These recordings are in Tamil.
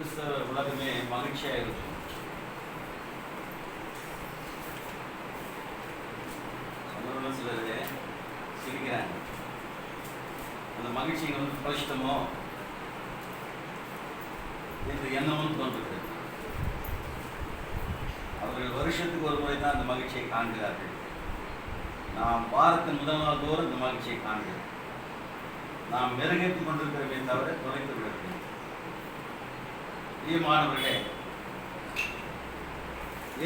கிறிஸ்தவ உலகமே மகிழ்ச்சியாக இருக்கும். சொன்னவர்களும் சிலர் சிரிக்கிறாங்க. அந்த மகிழ்ச்சியை கஷ்டமோ என்று எண்ணமும் தோன்றுகிறது. அவர்கள் வருஷத்துக்கு ஒரு முறை தான் அந்த மகிழ்ச்சியை காண்கிறார்கள். நாம் வாரத்தின் முதல் நாள் தோறும் இந்த மகிழ்ச்சியை காண்கிறோம். நாம் மெருகேற்றிக் கொண்டிருக்கிறவே தவிர தொலைத்து விடுகிறோம். பிரியமானவர்களே,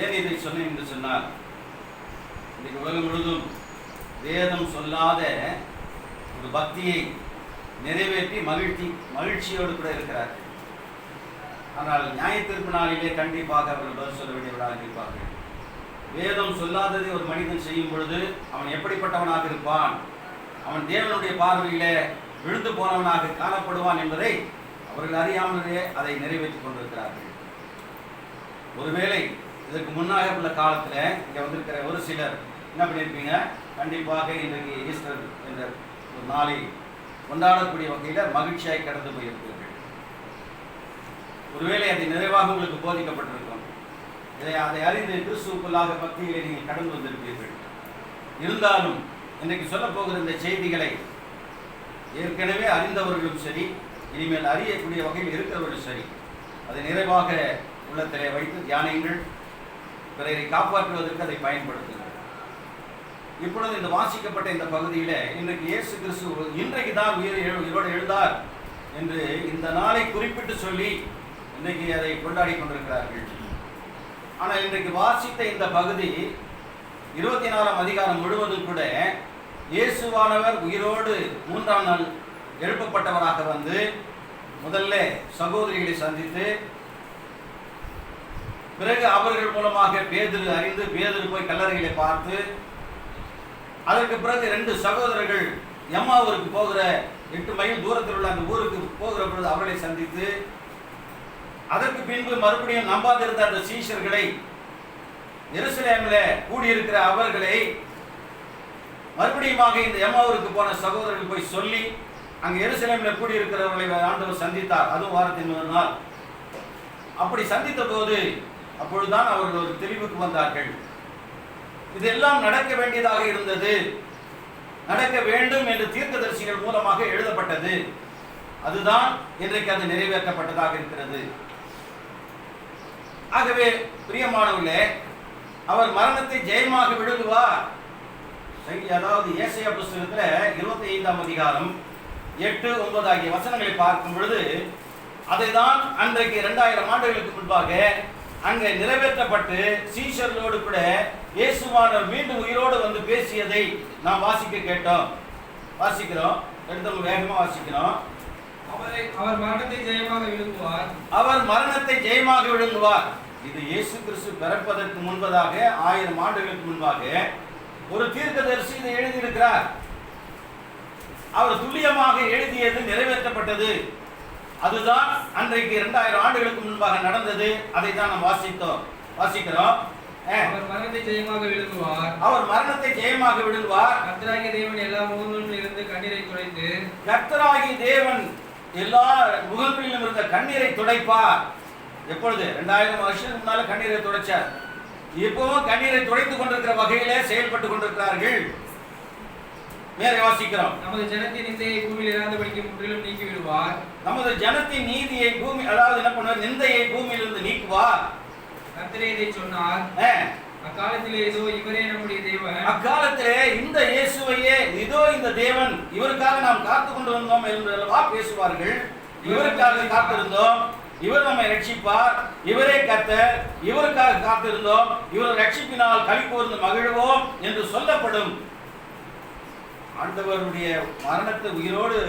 ஏன் இதை சொன்னேன் என்று சொன்னால், இன்றைக்கு உலகம் முழுதும் வேதம் சொல்லாத ஒரு பக்தியை நிறைவேற்றி மகிழ்ச்சியோடு கூட இருக்கிறார்கள். ஆனால் நியாயத்தீர்ப்பு நாளிலே கண்டிப்பாக அவர்கள் பதில் சொல்ல வேண்டியவர்களாக இருப்பார்கள். வேதம் சொல்லாததை ஒரு மனிதன் செய்யும் பொழுது அவன் எப்படிப்பட்டவனாக இருப்பான், அவன் தேவனுடைய பார்வையிலே விழுந்து போனவனாக காணப்படுவான் என்பதை அவர்கள் அறியாமலே அதை நிறைவேற்றிக் கொண்டிருக்கிறார்கள். ஒருவேளை இதற்கு முன்னாக உள்ள காலத்தில் இங்கே வந்திருக்கிற ஒரு சிலர் என்ன பண்ணியிருப்பீங்க, கண்டிப்பாக இன்றைக்கு ஈஸ்டர் என்ற ஒரு நாளை கொண்டாடக்கூடிய வகையில் மகிழ்ச்சியாய் கடந்து போயிருப்பீர்கள். ஒருவேளை அதை நிறைவாக உங்களுக்கு போதிக்கப்பட்டிருக்கும். அதை அறிந்து கிறிஸ்துவுக்குள்ளாக பக்திகளை நீங்கள் கடந்து வந்திருப்பீர்கள். இருந்தாலும் இன்றைக்கு சொல்ல போகிற இந்த செய்திகளை ஏற்கனவே அறிந்தவர்களும் சரி, இனிமேல் அறியக்கூடிய வகையில் இருக்கிறவர்களும் சரி, அதை நிறைவாக உள்ளத்திலே வைத்து தியானங்கள் பிறரை காப்பாற்றுவதற்கு அதை பயன்படுத்துங்கள். இப்பொழுது இந்த வாசிக்கப்பட்ட இந்த பகுதியில் இன்றைக்கு இயேசு கிறிஸ்து இன்றைக்கு தான் உயிரோடு எழுந்தார் என்று இந்த நாளை குறிப்பிட்டு சொல்லி இன்றைக்கு அதை கொண்டாடி கொண்டிருக்கிறார்கள். ஆனால் இன்றைக்கு வாசித்த இந்த பகுதி 24ஆம் அதிகாரம் முழுவதும் கூட இயேசுவானவர் உயிரோடு 3ஆம் நாள் எழுப்பப்பட்டவராக வந்து முதல்ல சகோதரிகளை சந்தித்து, பிறகு அவர்கள் மூலமாக பேதுரு அறிந்து பேதுரு போய் கல்லறைகளை பார்த்து, அதற்கு பிறகு 2 சகோதரர்கள் எம்மாவூருக்கு போகிற 8 மைல் தூரத்தில் உள்ள அந்த ஊருக்கு போகிற பொழுது அவர்களை சந்தித்து, அதற்கு பின்பு மறுபடியும் நம்பாதிருந்த அந்த சீஷர்களை, எருசலேமில் கூடியிருக்கிற அவர்களை மறுபடியுமாக இந்த எம்மாவூருக்கு போன சகோதரர்கள் போய் சொல்லி, அங்கே எருசலேமில் கூடியிருக்கிறவர்களை ஆண்டவர் சந்தித்தார். அதுவும் வாரத்தின் முதல் நாள். அப்படி சந்தித்த போது அப்பொழுதுதான் அவர்கள் ஒரு தெளிவுக்கு வந்தார்கள். இதெல்லாம் நடக்க வேண்டியதாக இருந்தது, நடக்க வேண்டும் என்று தீர்க்கதரிசிகள் மூலமாக எழுதப்பட்டது. அதுதான் இன்றைக்கு அது நிறைவேற்றப்பட்டதாக இருக்கிறது. ஆகவே பிரியமானவர்களே, அவர் மரணத்தை ஜெயமாக விழுங்குவார். அதாவது ஏசாயா புஸ்தகத்தில் 25ஆம் அதிகாரம் 8, 9 ஆகிய வசனங்களை பார்க்கும் பொழுது அதை தான் அன்றைக்கு 2000 ஆண்டுகளுக்கு முன்பாக அங்கே நிறைவேற்றப்பட்டு சீஷர்களோடு கூட இயேசுவானவர் மீண்டும் உயிரோடு வந்து பேசியதை நாம் வாசிக்க கேட்டோம். வாசிக்கிறோம், எடுத்து வேகமாக வாசிக்கிறோம். அவர் மரணத்தை ஜெயமாக விழுங்குவார். அவர் மரணத்தை ஜெயமாக விழுங்குவார். இது இயேசு கிறிஸ்து பிறப்பதற்கு முன்பதாக 1000 ஆண்டுகளுக்கு முன்பாக ஒரு தீர்க்கதரிசி இதை எழுதியிருக்கிறார். அவர் துல்லியமாக எழுதியது நிறைவேற்றப்பட்டது. அதுதான் அன்றைக்கு 2000 ஆண்டுகளுக்கு முன்பாக நடந்தது. அதை தான் நாம் வாசிக்கிறோம். அவர் மரணத்தை ஜெயமாக விழுங்குவார். அவர் மரணத்தை ஜெயமாக விழுங்குவார். கர்த்தராகிய தேவன் எல்லா முகங்களிலும் இருந்து கண்ணீரை துடைத்து, கர்த்தராகிய தேவன் எல்லா முகங்களிலும் இருந்த கண்ணீரை துடைப்பார். எப்பொழுது? 2000 வருஷத்துக்கு முன்னால கண்ணீரை துடைச்சார். இப்பவும் கண்ணீரை துடைத்துக் கொண்டிருக்கிற வகையிலே செயல்பட்டு கொண்டிருக்கிறார்கள். மேலே வாசிக்கிறோம். நமது ஜனத்தின் நிந்தையை பூமியில் இராதபடிக்கு முற்றிலும் நீக்கி விடுவார். நமது ஜனத்தின் நீதியை பூமி, அதாவது என்ன பண்ணுவார், நிந்தையை பூமியிலிருந்து நீக்குவார். கர்த்தரே இதை சொன்னார். அக்காலத்திலே இதோ இவரே நம்முடைய தேவன். அக்காலத்திலே இந்த இயேசுவையே இதோ இந்த தேவன், இவருக்காக நாம் காத்து கொண்டு வந்தோம் என்றல்லவா பேசுவார்கள். இவருக்காக காத்திருந்தோம், இவர் நம்மை ரட்சிப்பார், இவரே கர்த்தர், இவருக்காக காத்திருந்தோம், இவர் ரட்சிப்பினால் களி கூர்ந்து மகிழ்வோம் என்று சொல்லப்படும். ஆண்டவருடைய மரணத்தை உயிரோடு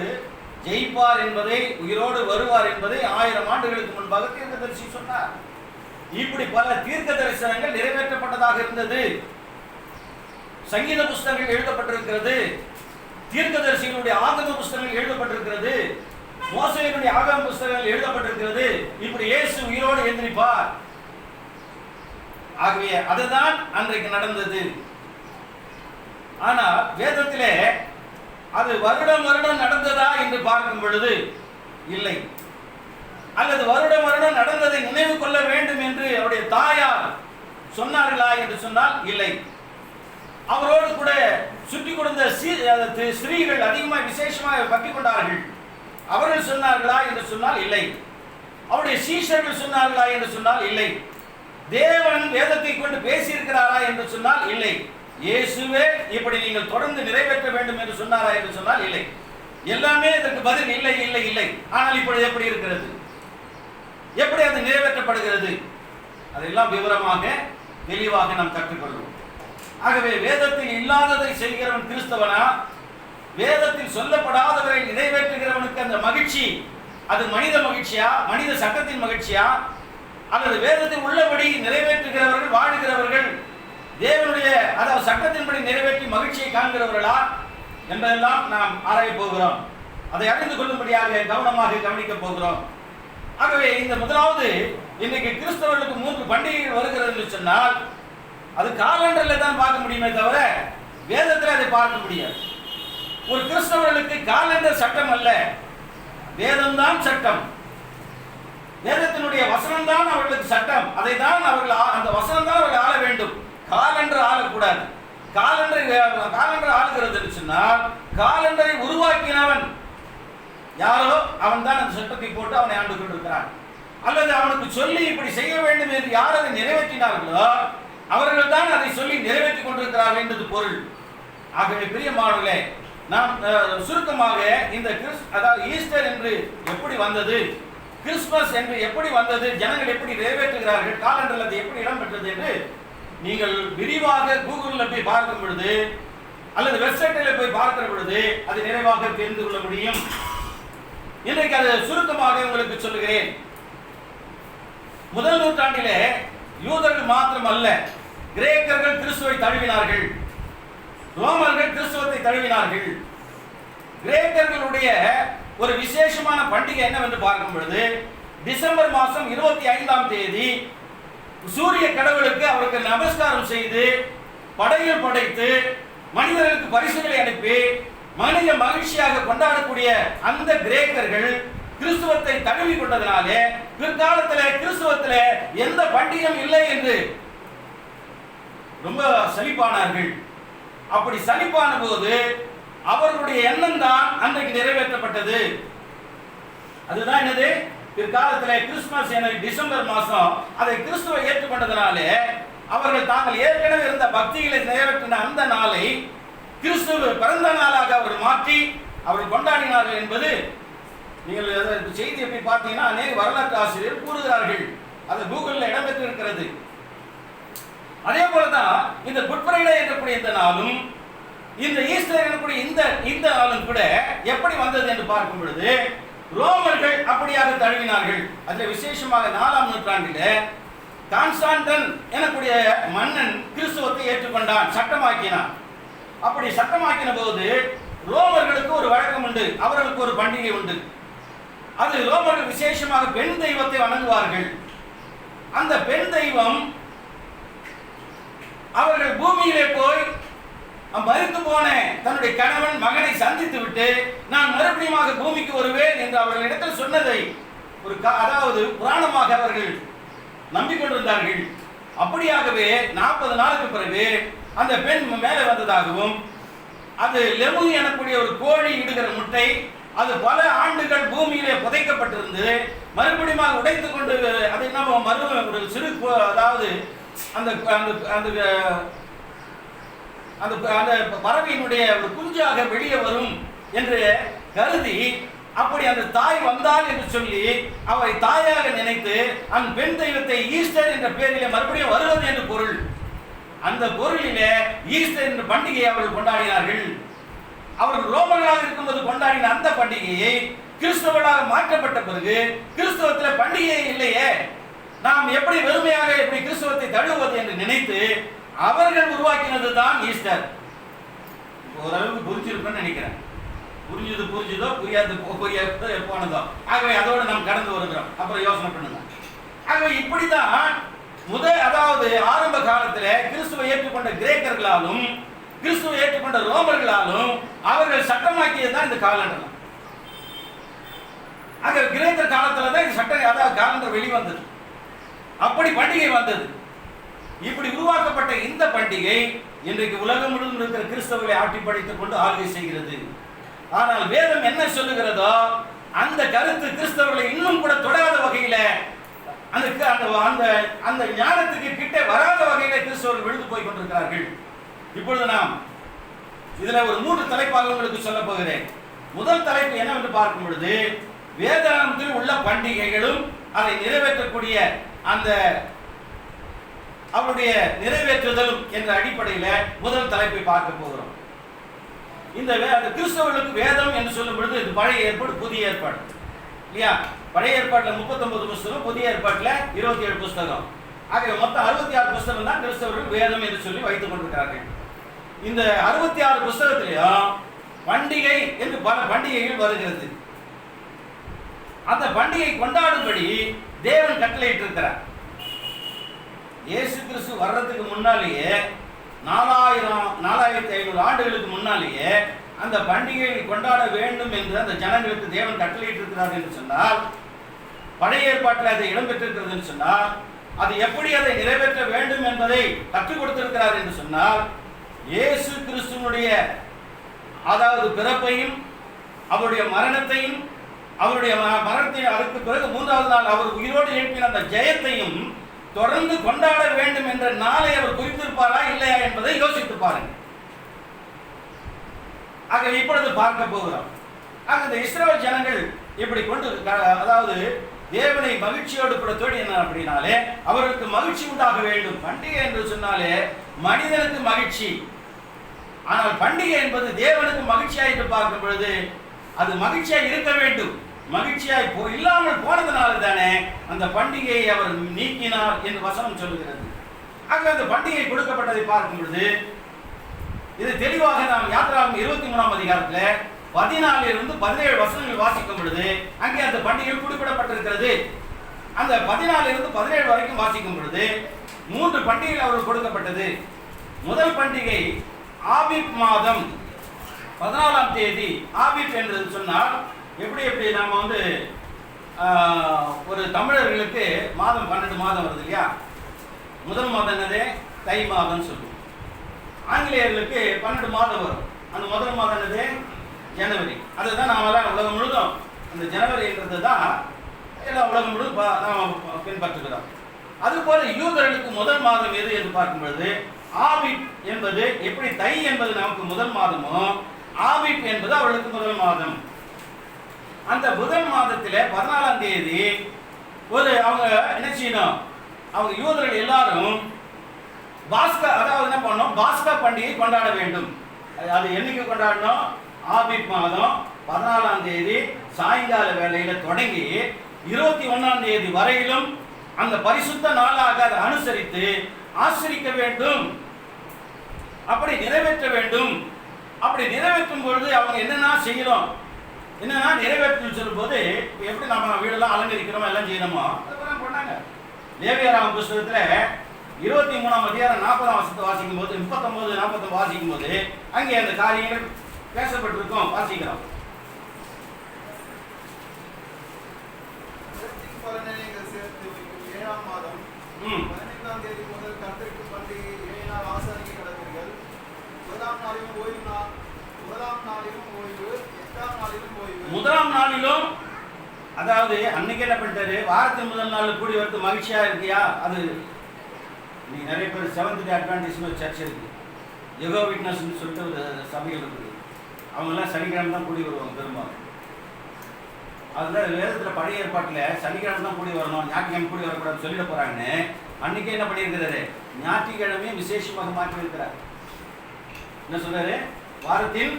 ஜெயிப்பார் என்பதை, உயிரோடு வருவார் என்பதை 1000 ஆண்டுகளுக்கு முன்பாக தீர்க்கதரிசி சொன்னார். இப்படி பல தீர்க்க தரிசனங்கள் நிறைவேற்றப்பட்டதாக இருந்தது. சங்கீத புஸ்தகங்கள் எழுதப்பட்டிருக்கிறது, தீர்க்கதரிசிகளுடைய ஆகம புஸ்தகங்கள் எழுதப்பட்டிருக்கிறது, மோசேயினுடைய ஆகம புஸ்தகங்கள் எழுதப்பட்டிருக்கிறது. இப்படி இயேசு உயிரோடு எழுந்திருப்பார். ஆகவே அதுதான் அன்றைக்கு நடந்தது. ஆனால் வேதத்திலே அது வருடம் வருடம் நடந்ததா என்று பார்க்கும் பொழுது இல்லை, அல்லது வருடம் வருடம் நடந்ததை நினைவு கொள்ள வேண்டும் என்று அவருடைய தாயார் சொன்னார்களா என்று சொன்னால் இல்லை. அவரோடு கூட சுற்றி கொடுத்த ஸ்திரீகள் அதிகமாக விசேஷமாக பற்றி கொண்டார்கள். அவர்கள் சொன்னார்களா என்று சொன்னால் இல்லை. அவருடைய சீஷர்கள் சொன்னார்களா என்று சொன்னால் இல்லை. தேவன் வேதத்தை கொண்டு பேசியிருக்கிறாரா என்று சொன்னால் இல்லை. இயேசுவே இப்படி நீங்கள் தொடர்ந்து நிறைவேற்ற வேண்டும் என்று சொன்னாரா என்று சொன்னால் இல்லை. எல்லாமே இதற்கு பதில் இல்லை இல்லை இல்லை. ஆனால் இப்பொழுது எப்படி இருக்கிறது? எப்படி அது நிறைவேற்றப்படுகிறது? அதெல்லாம் விவரமாக தெளிவாக நாம் கற்றுக்கொள்வோம். ஆகவே வேதத்தில் இல்லாததை செய்கிறவன் கிறிஸ்தவனா? வேதத்தில் சொல்லப்படாதவரை நிறைவேற்றுகிறவனுக்கு அந்த மகிழ்ச்சி அது மனித மகிழ்ச்சியா, மனித சட்டத்தின் மகிழ்ச்சியா, அல்லது வேதத்தில் உள்ளபடி நிறைவேற்றுகிறவர்கள் வாழுகிறவர்கள் தேவனுடைய அதாவது சட்டத்தின்படி நிறைவேற்றி மகிழ்ச்சியை காண்கிறவர்களா என்பதெல்லாம் நாம் ஆராய போகிறோம். அதை அறிந்து கொள்ளும்படியாக கவனமாக கவனிக்க போகிறோம். ஆகவே இந்த முதலாவது இன்றைக்கு கிறிஸ்தவர்களுக்கு 3 பண்டிகைகள் வருகிறது என்று சொன்னால் அது காலண்டரில் தான் பார்க்க முடியுமே தவிர வேதத்தில் அதை பார்க்க முடியாது. ஒரு கிறிஸ்தவர்களுக்கு காலண்டர் சட்டம் அல்ல, வேதம்தான் சட்டம். வேதத்தினுடைய வசனம் தான் அவர்களுக்கு சட்டம். அதை தான் அவர்கள் அந்த வசனம் தான் அவர்கள் ஆள வேண்டும். காலண்டர் ஆளக்கூடாது. காலண்டர் ஆளுகிறது என்று சொன்னால் காலண்டரை உருவாக்கினவன் யாரோ அவன் தான் அந்த சட்டத்தை போட்டு அவனை ஆண்டு கொண்டிருக்கிறான். அல்லது அவனுக்கு சொல்லி இப்படி செய்ய வேண்டும் என்று யார் அதை நிறைவேற்றினார்களோ அவர்கள் தான் அதை சொல்லி நிறைவேற்றி கொண்டிருக்கிறார்கள் என்பது பொருள். ஆகவே பிரியமானவர்களே, நாம் சுருக்கமாக இந்த அதாவது ஈஸ்டர் என்று எப்படி வந்தது, கிறிஸ்துமஸ் என்று எப்படி வந்தது, ஜனங்கள் எப்படி நிறைவேற்றுகிறார்கள், காலண்டரில் அது எப்படி இடம்பெற்றது என்று நீங்கள் விரிவாக கூகுளில் போய் பார்க்கும் பொழுது அல்லது வெப்சைட்டில் போய் பார்க்கிற பொழுது அது நிறைவாக தெரிந்து கொள்ள முடியும். இன்றைக்கு அதை சுருக்கமாக உங்களுக்கு சொல்லுகிறேன். முதல் நூற்றாண்டிலே யூதர்கள் மாத்திரம் அல்ல, கிரேக்கர்கள் கிறிஸ்துவை தழுவினார்கள், ரோமர்கள் கிறிஸ்துவத்தை தழுவினார்கள். கிரேக்கர்களுடைய ஒரு விசேஷமான பண்டிகை என்னவென்று பார்க்கும் பொழுது டிசம்பர் மாதம் 25ஆம் தேதி சூரிய கடவுளுக்கு அவருக்கு நமஸ்காரம் செய்து படைகள் படைத்து மனிதர்களுக்கு பரிசுகளை அனுப்பி மனித மகிழ்ச்சியாக கொண்டாடக்கூடிய அந்த கிரேக்கர்கள் கிறிஸ்துவத்தை தழுவி கொண்டதனாலே பிற்காலத்தில் கிறிஸ்துவத்தில் எந்த பண்டிகையும் இல்லை என்று ரொம்ப சலிப்பானார்கள். அப்படி சலிப்பான போது அவர்களுடைய எண்ணம் தான் அன்றைக்கு நிறைவேற்றப்பட்டது. அதுதான் என்னது, பிற்காலத்தில் கிறிஸ்துமஸ் என டிசம்பர் மாதம் அதை கிறிஸ்துவை ஏற்றுக்கொண்டதனாலே அவர்கள் தாங்கள் ஏற்கனவே இருந்த பக்திகளை நிறைவேற்றின அந்த நாளை கிறிஸ்துவ பிறந்த நாளாக அவர்கள் மாற்றி அவர்கள் கொண்டாடினார்கள் என்பது நீங்கள் செய்தியை போய் பார்த்தீங்கன்னா அநேக வரலாற்று ஆசிரியர் கூறுகிறார்கள். அது கூகுளில் இடம்பெற்றிருக்கிறது. அதே போலதான் இந்த குட் ஃப்ரைடே எனக்கூடிய இந்த நாளும் இந்த ஈஸ்டர் எனக்கூடிய இந்த நாளும் கூட எப்படி வந்தது என்று பார்க்கும் பொழுது ரோமர்கள் அப்படியாக தழுவினார்கள். அதில் விசேஷமாக 4ஆம் நூற்றாண்டில் கான்ஸ்டான்டன் எனக்கூடிய மன்னன் கிறிஸ்துவத்தை ஏற்றுக்கொண்டான், சட்டமாக்கினான். அப்படி சட்டமாக்கின போது ரோமர்களுக்கு ஒரு வழக்கம் உண்டு, அவர்களுக்கு ஒரு பண்டிகை உண்டு. அது ரோமர்கள் விசேஷமாக பெண் தெய்வத்தை வணங்குவார்கள். அந்த பெண் தெய்வம் அவர்கள் பூமியிலே போய் மரித்து போன தன்னுடைய கணவன் மகனை சந்தித்து விட்டு நான் மறுபடியும் பூமிக்கு வருவேன் என்று அவர்களிடத்தில் சொன்னதை ஒரு அதாவது புராணமாக அவர்கள் நம்பிக்கொண்டிருந்தார்கள். அப்படியாகவே 40 நாளுக்கு பிறகு அந்த பெண் மேலே வந்ததாகவும் அது லெமு எனக்கூடிய ஒரு கோழி இடுகிற முட்டை அது பல ஆண்டுகள் பூமியிலே புதைக்கப்பட்டிருந்து மறுபடியும் உடைத்து கொண்டு அது என்ன ஒரு சிறு அதாவது அந்த அந்த அந்த அந்த பறவையினுடைய ஒரு குஞ்சாக வெளியே வரும் என்று கருதி அப்படி அந்த தாய் வந்தாள் என்று சொல்லி அவரை தாயாக நினைத்து அந்த பெண் தெய்வத்தை ஈஸ்டர் என்ற பெயரிலே மறுபடியும் வருவது என்று பொருள். அந்த பொருளிலே ஈஸ்டர் என்ற பண்டிகையை அவர்கள் கொண்டாடினார்கள். அவர்கள் ரோமர்களாக இருக்கும்போது கொண்டாடின அந்த பண்டிகையை கிறிஸ்தவர்களாக மாற்றப்பட்ட பிறகு கிறிஸ்தவத்தில் பண்டிகை இல்லையே, நாம் எப்படி வெறுமையாக எப்படி கிறிஸ்தவத்தை தழுவது என்று நினைத்து அவர்கள் உருவாக்கினது தான் ஈஸ்டர். ஓரளவுக்கு புரிஞ்சிருக்குன்னு நினைக்கிறேன். புரிஞ்சதோ புரியாது போனதோ. ஆகவே அதோடு நாம் கடந்து வருகிறோம். அப்புறம் யோசனை பண்ணுங்க. ஆகவே இப்படிதான் அதாவது ஆரம்ப காலத்தில் கிறிஸ்துவை ஏற்றுக்கொண்ட கிரேக்கர்களாலும் கிறிஸ்துவை ஏற்றுக்கொண்ட ரோமர்களாலும் அவர்கள் சட்டமாக்கியது தான் இந்த காலண்டர். ஆக கிரேத்தர் காலத்துல தான் இந்த சட்டம், அதாவது காலண்டர் வெளிவந்தது, அப்படி பண்டிகை வந்தது. இப்படி உருவாக்கப்பட்ட இந்த பண்டிகை இன்றைக்கு உலகம் முழுவதும் இருக்கிற கிறிஸ்தவர்களை ஆட்டி படைத்துக் கொண்டு ஆளுகை செய்கிறது. ஆனால் வேதம் என்ன சொல்லுகிறதோ அந்த கருத்து கிறிஸ்தவர்களை இன்னும் கூட தொடாத வகையில, அந்த ஞானத்துக்கு கிட்ட வராத வகையில கிறிஸ்தவர்கள் விழுந்து போய் கொண்டிருக்கிறார்கள். இப்பொழுது நாம் இதுல ஒரு 3 தலைப்பாக உங்களுக்கு சொல்ல போகிறேன். முதல் தலைப்பு என்னவென்று பார்க்கும் பொழுது, வேதாகமத்தில் உள்ள பண்டிகைகளும் அதை நிறைவேற்றக்கூடிய அந்த அவருடைய நிறைவேற்றுதலும் என்ற அடிப்படையில் முதல் தலைப்பை பார்க்க போகிறோம். இந்த கிறிஸ்தவர்களுக்கு வேதம் என்று சொல்லும் பொழுது இது பழைய ஏற்பாடு, புதிய ஏற்பாடு இல்லையா? பழைய ஏற்பாட்டில் 39 புஸ்தகம், புதிய ஏற்பாட்டில் 27 புஸ்தகம். ஆக மொத்தம் 66 புஸ்தகம் தான் கிறிஸ்தவர்கள் வேதம் என்று சொல்லி வைத்துக் கொண்டிருக்கிறார்கள். இந்த 66 புஸ்தகத்திலேயும் பண்டிகை என்று பல பண்டிகைகள் வருகிறது. அந்த பண்டிகை கொண்டாடும்படி தேவன் கட்டளையிட்டு இருக்கிறார். இயேசு கிறிஸ்து வர்றதுக்கு முன்னாலேயே 4500 ஆண்டுகளுக்கு முன்னாலேயே அந்த பண்டிகையை கொண்டாட வேண்டும் என்று அந்த ஜனங்களுக்கு தேவன் கட்டளையிட்டு இருக்கிறார் என்று சொன்னால், பழைய ஏற்பாட்டில் அதை இடம்பெற்றிருக்கிறது என்று சொன்னால், அது எப்படி அதை நிறைவேற்ற வேண்டும் என்பதை கற்றுக் கொடுத்திருக்கிறார் என்று சொன்னால், இயேசு கிறிஸ்துவனுடைய அதாவது பிறப்பையும் அவருடைய மரணத்தையும் அவருடைய மரணத்தை அதற்கு பிறகு 3வது நாள் அவர் உயிரோடு எழுப்பின அந்த ஜெயத்தையும் தொடர்ந்து கொண்டாட வேண்டும் என்ற நாளை அவர் குறித்திருப்பாரா இல்லையா என்பதை யோசித்து பாருங்கள். ஆக இப்பொழுது பார்க்க போகிறோம். ஆக இந்த இஸ்ரவேல் ஜனங்கள் இப்படி கொண்டு, அதாவது தேவனை மகிழ்ச்சியோடு கூட தேடினார் அப்படின்னாலே அவர்களுக்கு மகிழ்ச்சி உண்டாக வேண்டும். பண்டிகை என்று சொன்னாலே மனிதனுக்கு மகிழ்ச்சி, ஆனால் பண்டிகை என்பது தேவனுக்கு மகிழ்ச்சியாக என்று பார்க்கும் பொழுது அது மகிழ்ச்சியாக இருக்க வேண்டும். மகிழ்ச்சியாய் இல்லாமல் போனதுனால தானே அந்த பண்டிகையை அவர் நீக்கினார் என்று வசனம் சொல்லுகிறது. ஆக அந்த பண்டிகை கொடுக்கப்பட்டதை பார்க்கும் பொழுது இது தெளிவாக நாம் யாத்திராகமம் 23ஆம் அதிகாரத்தில் 14 to 17 வசனங்கள் வாசிக்கும் பொழுது அங்கே அந்த பண்டிகை குறிப்பிடப்பட்டிருக்கிறது. அந்த 14 to 17 வரைக்கும் வாசிக்கும் பொழுது 3 பண்டிகைகள் அவர்கள் கொடுக்கப்பட்டது. முதல் பண்டிகை ஆபீப் மாதம் 14ஆம் தேதி. ஆபீப் என்று சொன்னால் எப்படி நாம வந்து ஒரு தமிழர்களுக்கு மாதம் 12 மாதம் வருது இல்லையா? முதல் மாதம் என்னது? தை மாதம் சொல்லுவோம். ஆங்கிலேயர்களுக்கு 12 மாதம் வரும். அந்த முதல் மாதம் என்னது? ஜனவரி. அதுதான் நாமெல்லாம் உலகம் முழுதும் அந்த ஜனவரின்றது தான் எல்லாம் உலகம் முழுதும் நாம் பின்பற்றுகிறோம். அதுபோல யூதர்களுக்கு முதல் மாதம் எது என்று பார்க்கும் பொழுது ஆபீப் என்பது எப்படி தை என்பது நமக்கு முதல் மாதமோ ஆபீப் என்பது அவர்களுக்கு முதல் மாதம். அந்த முதல் மாதத்தில் 14ஆம் தேதி அவங்க என்ன செய்யணும்? அவங்க யூதர்கள் எல்லாரும் பாஸ்கா, அதாவது என்ன பண்ணணும்? பாஸ்கா பண்டிகை கொண்டாட வேண்டும். அது என்னைக்கு கொண்டாடணும்? ஆபீப் மாதம் 14ஆம் தேதி சாயங்கால வேளையில தொடங்கி 21ஆம் தேதி வரையிலும் அந்த பரிசுத்த நாளாக அதை அனுசரித்து ஆசரிக்க வேண்டும், அப்படி நிறைவேற்ற வேண்டும். அப்படி நிறைவேற்றும் பொழுது அவங்க என்னென்ன செய்யணும், என்னன்னா நிறைவேற்றம் சொல்லும் போது எப்படி நம்ம வீடெல்லாம் அலங்கரிக்கிறோமோ எல்லாம் செய்யணுமோ அதெல்லாம் பண்ணாங்க. லேவியராகம புஸ்தகத்துல 23ஆம் அதிகாரம் 40ஆம் வசனத்தை வாசிக்கும் போது 39, 49 வாசிக்கும் போது அங்கே அந்த காரியங்கள் பேசப்பட்டிருக்கும். வாசிக்கிறோம். மாதம் 15ஆம் தேதி முதல் கர்த்தருக்கு பண்டிகை 7 நாள் ஆசாரிக்க கடவீர்கள். முதலாம் நாளிலும் ஓய்வு, 8ஆம் நாளிலும் ஓய்வு. முதலாம் நாளிலும், அதாவது அன்னைக்கு என்ன பண்ணிட்டாரு? வாரத்தின் முதல் நாள் கூடி வந்து மகிழ்ச்சியா இருக்கியா? அது நீ நிறைய பேர் செவன்த் டே அட்வான்டேஜ்னு ஒரு சர்ச் இருக்கு, யெகோவா விட்னஸ்ன்னு சொல்லிட்டு ஒரு சபைகள் இருக்குது. அவங்கெல்லாம் சனிக்கிழமை தான் கூடி வருவாங்க பெரும்பாலும். அதில் வேதத்தில் பழைய ஏற்பாட்டில் சனிக்கிழமை தான் கூடி வரணும், ஞாயிற்றுக்கிழமை கூடி வரக்கூடாதுன்னு சொல்லிட போகிறாங்கன்னு அன்றைக்கே என்ன பண்ணியிருக்கிறாரு? ஞாயிற்றுக்கிழமையும் விசேஷமாக மாற்றி இருக்கிறார். என்ன சொல்றாரு? வாரத்தின்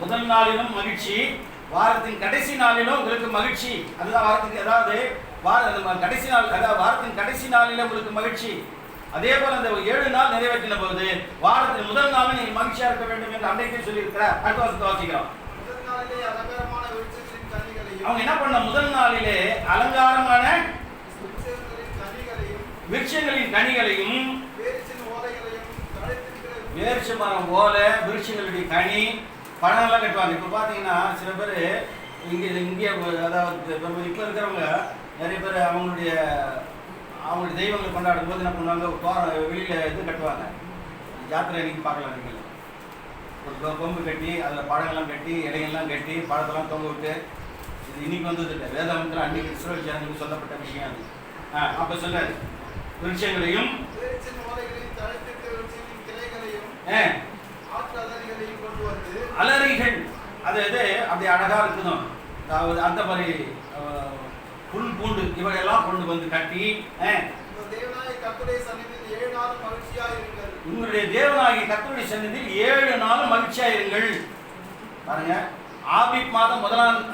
முதல் நாளிலும் மகிழ்ச்சி, வாரத்தின் கடைசி நாளிலும் உங்களுக்கு மகிழ்ச்சி. அதுதான் வாரத்துக்கு, அதாவது கடைசி நாள், அதாவது வாரத்தின் கடைசி நாளிலும் உங்களுக்கு மகிழ்ச்சி. அதே போல அந்த 7 நாள் நிறைவேற்றின போது வாரத்தின் முதல் நாளும் நீங்கள் மகிழ்ச்சியா இருக்க வேண்டும் என்று அன்றைக்கே சொல்லியிருக்கிறார். அடுத்த வருஷத்தை வாசிக்கிறோம். அவங்க என்ன பண்ண? முதல் நாளிலே அலங்காரமான விருட்சங்களின் கனிகளையும், வேர்ச்ச மரம் ஓலை, விருட்சங்களுடைய கனி, பழங்கள்லாம் கட்டுவாங்க. இப்போ பார்த்தீங்கன்னா சில பேர் இங்கே அதாவது இப்போ இருக்கிறவங்க நிறைய பேர் அவங்களுடைய தெய்வங்களை கொண்டாடும் போது என்ன பண்ணுவாங்க, வெளியில் இது கட்டுவாங்க. யாத்திரை அன்னைக்கு பார்க்கலாம், நீங்கள் ஒரு கொம்பு கட்டி அதில் பழங்கள்லாம் கட்டி இலைகள்லாம் கட்டி பழத்தெல்லாம் தொங்க விட்டு, இது இன்னைக்கு வந்தது இல்லை, வேதாந்தத்தில் அன்னைக்கு இஸ்ரவேல் ஜனங்களுக்கு சொல்லப்பட்ட விஷயம் அது. அப்போ சொன்னார், விருட்சங்களையும் அலரிகள், அது அப்படி அழகா இருக்கணும். அதாவது அந்த மாதிரி புல் பூண்டு இவையெல்லாம் கொண்டு வந்து கட்டி, உங்களுடைய தேவனாகிய கர்த்தருடைய சந்நிதியில் 7 நாளும் மகிழ்ச்சியா இருங்கள். பாருங்க, ஆபிப் மாதம்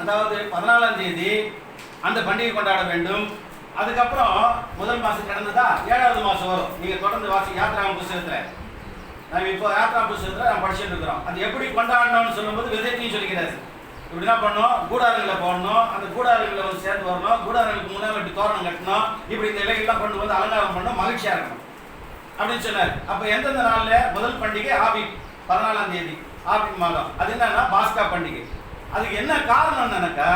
அதாவது 14ஆம் தேதி அந்த பண்டிகை கொண்டாட வேண்டும். அதுக்கப்புறம் முதல் மாசம் கடந்ததா 7வது மாசம் வரும். நீங்க தொடர்ந்து வாசி யாத்ராம் புஸ்தகத்துல, நம்ம இப்போ யாத்ரா புஸ்தகத்துல நம்ம படிச்சுட்டு இருக்கிறோம். அது எப்படி கொண்டாடணும்னு சொல்லும்போது விதத்தையும் சொல்லிக்கிறாரு. இப்படி என்ன பண்ணணும், கூடாரங்களை போடணும், அந்த கூடாரங்களை வந்து சேர்ந்து வரணும், கூடாரங்களுக்கு முன்னாடி இப்படி தோரணம் கட்டணும், இப்படி இந்த இலைகள்லாம் கொண்டு வந்து அலங்காரம் பண்ணணும், மகிழ்ச்சியா இருக்கணும் அப்படின்னு சொன்னார். அப்ப எந்தெந்த நாள்ல முதல் பண்டிகை ஆபிப் 14ஆம் தேதி ஆபிப் மாதம். அது என்னன்னா பாஸ்கா பண்டிகை. அதுக்கு என்ன காரணம் என்னன்னாக்கா,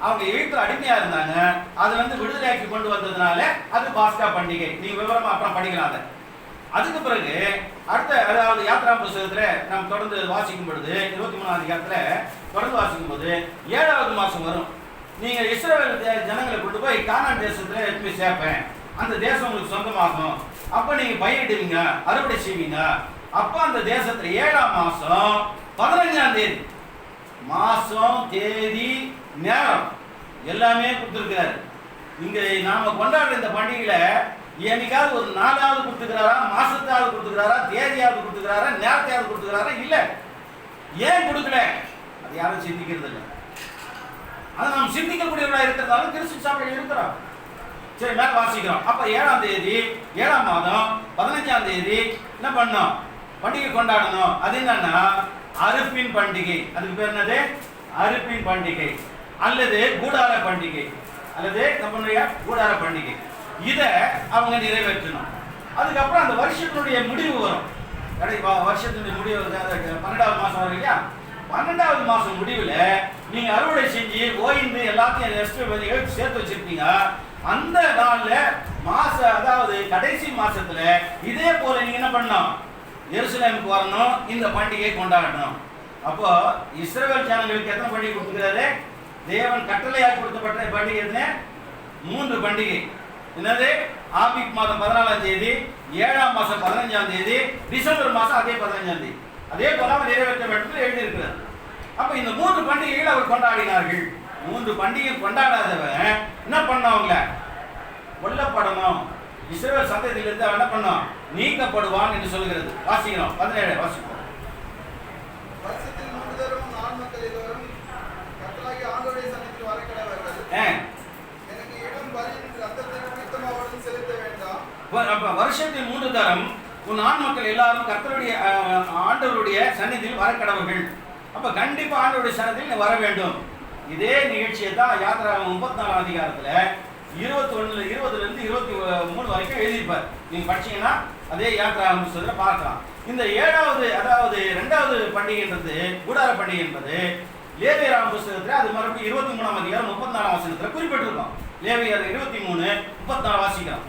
அவங்க எகிப்துல அடிமையா இருந்தாங்க, அதுல இருந்து விடுதலையாக்கி கொண்டு வந்ததுனால அது பாஸ்கா பண்டிகை. நீங்க விவரமா அப்புறம் படிக்கலாம் அதை. அதுக்கு பிறகு அடுத்த அதாவது யாத்ரா புஸ்தகத்துல நம்ம தொடர்ந்து வாசிக்கும் பொழுது 23ஆம் அதிகாரத்துல தொடர்ந்து வாசிக்கும் போது 7வது மாசம் வரும். நீங்க இஸ்ரவேல் ஜனங்களை கொண்டு போய் கானான் தேசத்துல எடுத்து போய் சேர்ப்பேன், அந்த தேசம் உங்களுக்கு சொந்தமாகும். அப்ப நீங்க பயிரிடுவீங்க, அறுவடை செய்வீங்க. அப்ப அந்த தேசத்துல 7ஆம் மாசம் 15ஆம் தேதி மாசம் தேதி நேரம் எல்லாமே கொடுத்துருக்கிறாரு. இங்க நாம கொண்டாடுற இந்த பண்டிகையில என்னைக்காவது ஒரு நாளாவது கொடுத்துக்கிறாரா, மாசத்தாவது கொடுத்துக்கிறாரா, தேதியாவது கொடுத்துக்கிறாரா, நேரத்தையாவது கொடுத்துக்கிறாரா? இல்ல. ஏன் கொடுக்கல? அது யாரும் சிந்திக்கிறது இல்லை. அதை நாம் சிந்திக்கக்கூடியவர்களா இருக்கிறதாலும் கிறிஸ்து சபையில் இருக்கிறோம். சரி, மேல வாசிக்கிறோம். அப்ப 7ஆம் தேதி 7ஆம் மாதம் 15ஆம் தேதி என்ன பண்ணோம், பண்டிகை கொண்டாடணும். அது என்னன்னா அறுப்பின் பண்டிகை. அதுக்கு பேர் என்னது? அறுப்பின் பண்டிகை அல்லது கூடார பண்டிகை, அல்லது நம்மளுடைய கூடார பண்டிகை. இதை அவங்க நிறைவேற்றணும். அதுக்கப்புறம் அந்த வருஷத்தினுடைய முடிவு வரும். வருஷத்தினுடைய முடிவு 12வது மாசம் வரும் இல்லையா? 12வது மாசம் முடிவுல நீங்க அறுவடை செஞ்சு ஓய்ந்து எல்லாத்தையும் சேர்த்து வச்சிருப்பீங்க. அந்த நாள்ல அதாவது கடைசி மாசத்துல இதே போல நீங்க என்ன பண்ணணும், எருசலேமுக்கு வரணும், இந்த பண்டிகையை கொண்டாடணும். அப்போ இஸ்ரவேல் ஜனங்களுக்கு எத்தனை பண்டிகை கொடுத்துக்கிறாரு? தேவன் கட்டளையாக கொடுக்கப்பட்ட பண்டிகை எத்தனை? 3 பண்டிகை. என்னது? ஆபிப் மாதம் 14ஆம் தேதி, 7ஆம் மாசம் 15ஆம் தேதி, டிசம்பர் மாசம் அதே 15ஆம் தேதி. அதே போல அவர் நிறைவேற்ற வேண்டும் எழுதி இருக்கிறார். அப்ப இந்த 3 பண்டிகைகள் அவர் கொண்டாடினார்கள். 3 பண்டிகை கொண்டாடாதவன் என்ன பண்ணவங்கள கொல்லப்படணும், இஸ்ரவேல் சந்ததியிலிருந்து அவன் என்ன பண்ணோம், நீக்கப்படுவான் என்று சொல்கிறது. வாசிக்கிறோம் 17 வாசிக்கிறோம். வருஷத்தில் 3 தரம் நான் மக்கள் எல்லோரும் கர்த்தராகிய ஆண்டவருடைய சந்நிதியில் வர கடவர்கள். எனக்கு இடம் வரியின் ரத்தத்தை பிடித்தமாவதும் செலுத்த வேண்டாம். அப்ப வருஷத்தில் 3 தரம் உன் ஆண் மக்கள் எல்லாரும் கர்த்தருடைய ஆண்டவருடைய சந்நிதியில் வர கடவர்கள். அப்ப கண்டிப்பா ஆண்டவருடைய சந்நிதியில் வர வேண்டும். இதே நிகழ்ச்சியை தான் யாத்திரா 34ஆம் அதிகாரத்துல 21 20 23 வரைக்கும் எழுதியிருப்பார். நீங்க படிச்சீங்கன்னா அதே யாத்திரா புத்தகத்துல பார்க்கலாம். இந்த 7வது அதாவது 2வது பண்டிகைன்றது கூடார பண்டிகை என்பது லேவியராம் புத்தகத்துல அது மறுபடியும் 23ஆம் அதிகாரம் 34ஆம் வசனத்துல குறிப்பிட்டிருக்கோம். லேவியர் 23 34 வாசிக்கிறோம்.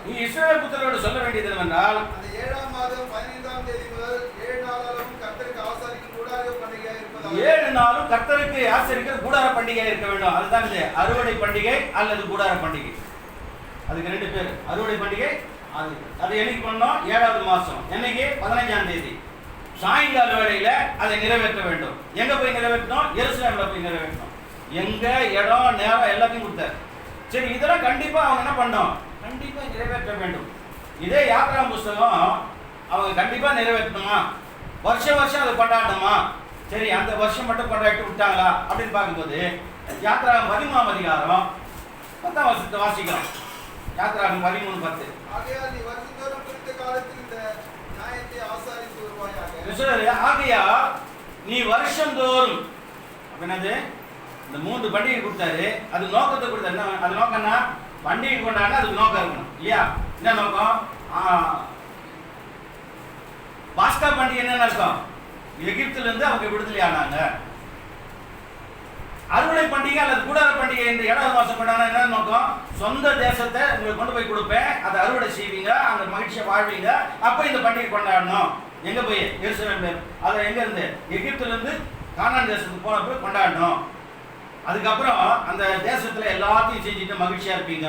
நீ இஸ்ரவேல் புத்திரரோடு சொல்ல வேண்டியது என்னவென்றால் அந்த 7ஆம் மாதம் 15ஆம் தேதி முதல் 7 நாளாலும் கர்த்தருக்கு ஆசரிக்கும் கூடார பண்டிகையாக இருப்பதாக 7 நாளும் கர்த்தருக்கு ஆசரிக்கிற கூடார பண்டிகையாக இருக்க வேண்டும். அதுதான் இது அறுவடை பண்டிகை அல்லது கூடார பண்டிகை. அதுக்கு 2 பேர். அறுவடை பண்டிகை அது என்னைக்கு பண்ணோம்? 7வது மாசம். என்னைக்கு? 15ஆம் தேதி சாயங்கால வேளையில அதை நிறைவேற்ற வேண்டும். எங்க போய் நிறைவேற்றணும்? எருசலேம்ல போய் நிறைவேற்றணும். எங்க இடம் நேரம் எல்லாத்தையும் கொடுத்தார். சரி, இதெல்லாம் கண்டிப்பா அவங்க என்ன பண்ணோம், கண்டிப்பா நிறைவேற்ற வேண்டும். இதே யாத்திரா புஸ்தகம் அவங்க கண்டிப்பா நிறைவேற்றணுமா, வருஷம் அதை கொண்டாடணுமா? சரி, அந்த வருஷம் மட்டும் கொண்டாடிட்டு விட்டாங்களா அப்படின்னு பார்க்கும்போது யாத்திரா 13ஆம் அதிகாரம் 10ஆம் வசனத்தை வாசிக்கிறோம். யாத்திரா 13:10. ஆகையால் நீ வருஷந்தோறும் குறித்த காலத்தில் இந்த நியாயத்தை ஆசாரித்து வருவாயாக. ஆகையால் நீ வருஷந்தோறும் என்னது இந்த 3 பண்டிகை கொடுத்தாரு. அது நோக்கத்தை கொடுத்தாரு. என்ன அது நோக்கம்னா பண்டிகை கொண்டாடினா அதுக்கு நோக்கம் இருக்கணும் இல்லையா? என்ன நோக்கம்? பாஸ்கா பண்டிகை என்ன அர்த்தம்? எகிப்திலிருந்து அவங்க விடுதலை ஆனாங்க. அறுவடை பண்டிகை அல்லது கூடார பண்டிகை இந்த 7வது மாசம் கொண்டாட என்ன நோக்கம்? சொந்த தேசத்தை உங்களுக்கு கொண்டு போய் கொடுப்பேன், அதை அறுவடை செய்வீங்க, அங்க மகிழ்ச்சியா வாழ்வீங்க, அப்ப இந்த பண்டிகை கொண்டாடணும். எங்க போய்? எருசலேம். அதை எங்க இருந்து? எகிப்துல இருந்து கானான் தேசத்துக்கு போனப்ப கொண்டாடணும். அதுக்கப்புறம் அந்த தேசத்துல எல்லாத்தையும் செஞ்சுட்டு மகிழ்ச்சியா இருப்பீங்க,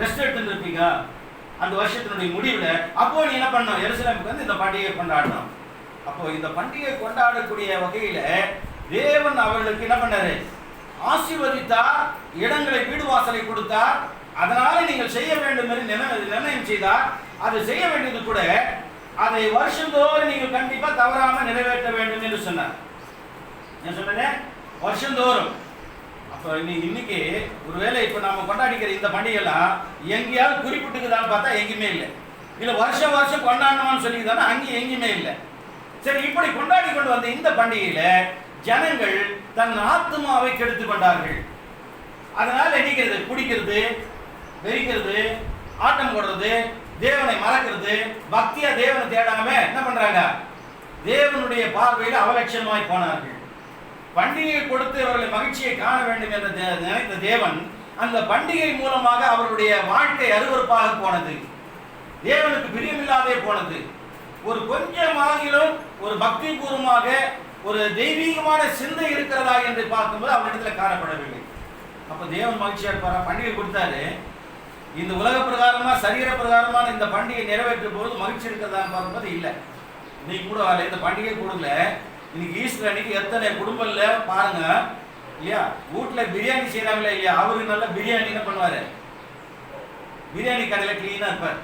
ரெஸ்ட் எடுத்துட்டு இருப்பீங்க. அந்த வருஷத்தினுடைய முடிவுல அப்போ நீ என்ன பண்ணணும்? எருசலேமுக்கு வந்து இந்த பண்டிகையை கொண்டாடணும். அப்போ இந்த பண்டிகை கொண்டாடக்கூடிய வகையில தேவன் அவர்களுக்கு என்ன பண்ணாரு? ஆசீர்வதித்தார், இடங்களை, வீடு வாசலை கொடுத்தார். அதனால நீங்கள் செய்ய வேண்டும் என்று நிர்ணயம் செய்தார். அது செய்ய வேண்டியது கூட அதை வருஷந்தோறும் நீங்கள் கண்டிப்பா தவறாம நிறைவேற்ற வேண்டும் என்று சொன்னார். என்ன சொன்னேன்? வருஷந்தோறும். அப்போ இன்னைக்கு ஒருவேளை இப்ப நாம கொண்டாடிக்கிற இந்த பண்டிகைலாம் எங்கேயாவது குறிப்பிட்டுக்குதான்னு பார்த்தா எங்கேயுமே இல்லை. இல்ல வருஷம் வருஷம் கொண்டாடணும்னு சொல்லிதானே அங்கேயும் எங்கேயுமே இல்லை. சரி, இப்படி கொண்டாடி கொண்டு வந்த இந்த பண்டிகையில ஜனங்கள் தன் ஆத்மாவை கெடுத்து கொண்டார்கள். அதனால நினைக்கிறது, குடிக்கிறது, வெறிக்கிறது, ஆட்டம் போடுறது, தேவனை மறக்கிறது, பக்தியா தேவனை தேடாம என்ன பண்றாங்க? தேவனுடைய பார்வையில் அவலட்சணமாய் போனார்கள். பண்டிகையை கொடுத்து அவர்களை மகிழ்ச்சியை காண வேண்டும் என்று நினைத்த தேவன் அந்த பண்டிகை மூலமாக அவருடைய வாழ்க்கை அருவருப்பாக போனது, தேவனுக்கு பிரியமில்லாதே போனது. ஒரு கொஞ்சமாகிலும் ஒரு பக்தி பூர்வமாக ஒரு தெய்வீகமான சிந்தை இருக்கிறதா என்று பார்க்கும்போது அவரிடத்தில் காணப்படவில்லை. அப்ப தேவன் மகிழ்ச்சியா இருப்பாரா? பண்டிகை கொடுத்தாரு, இந்த உலக பிரகாரமா சரீர பிரகாரமான இந்த பண்டிகை நிறைவேற்றும் போது மகிழ்ச்சி இருக்கிறதான்னு பார்க்கும்போது இல்லை. இன்னைக்கு கூட இந்த பண்டிகை கொடுக்கல. இன்னைக்கு ஈஸ்டர் அன்னைக்கு எத்தனை குடும்பம்ல பாருங்க இல்லையா, வீட்டுல பிரியாணி செய்யறாங்களே இல்லையா, அவருக்கு நல்ல பிரியாணி என்ன பண்ணுவாரு? பிரியாணி கடையில கிளீனா இருப்பார்.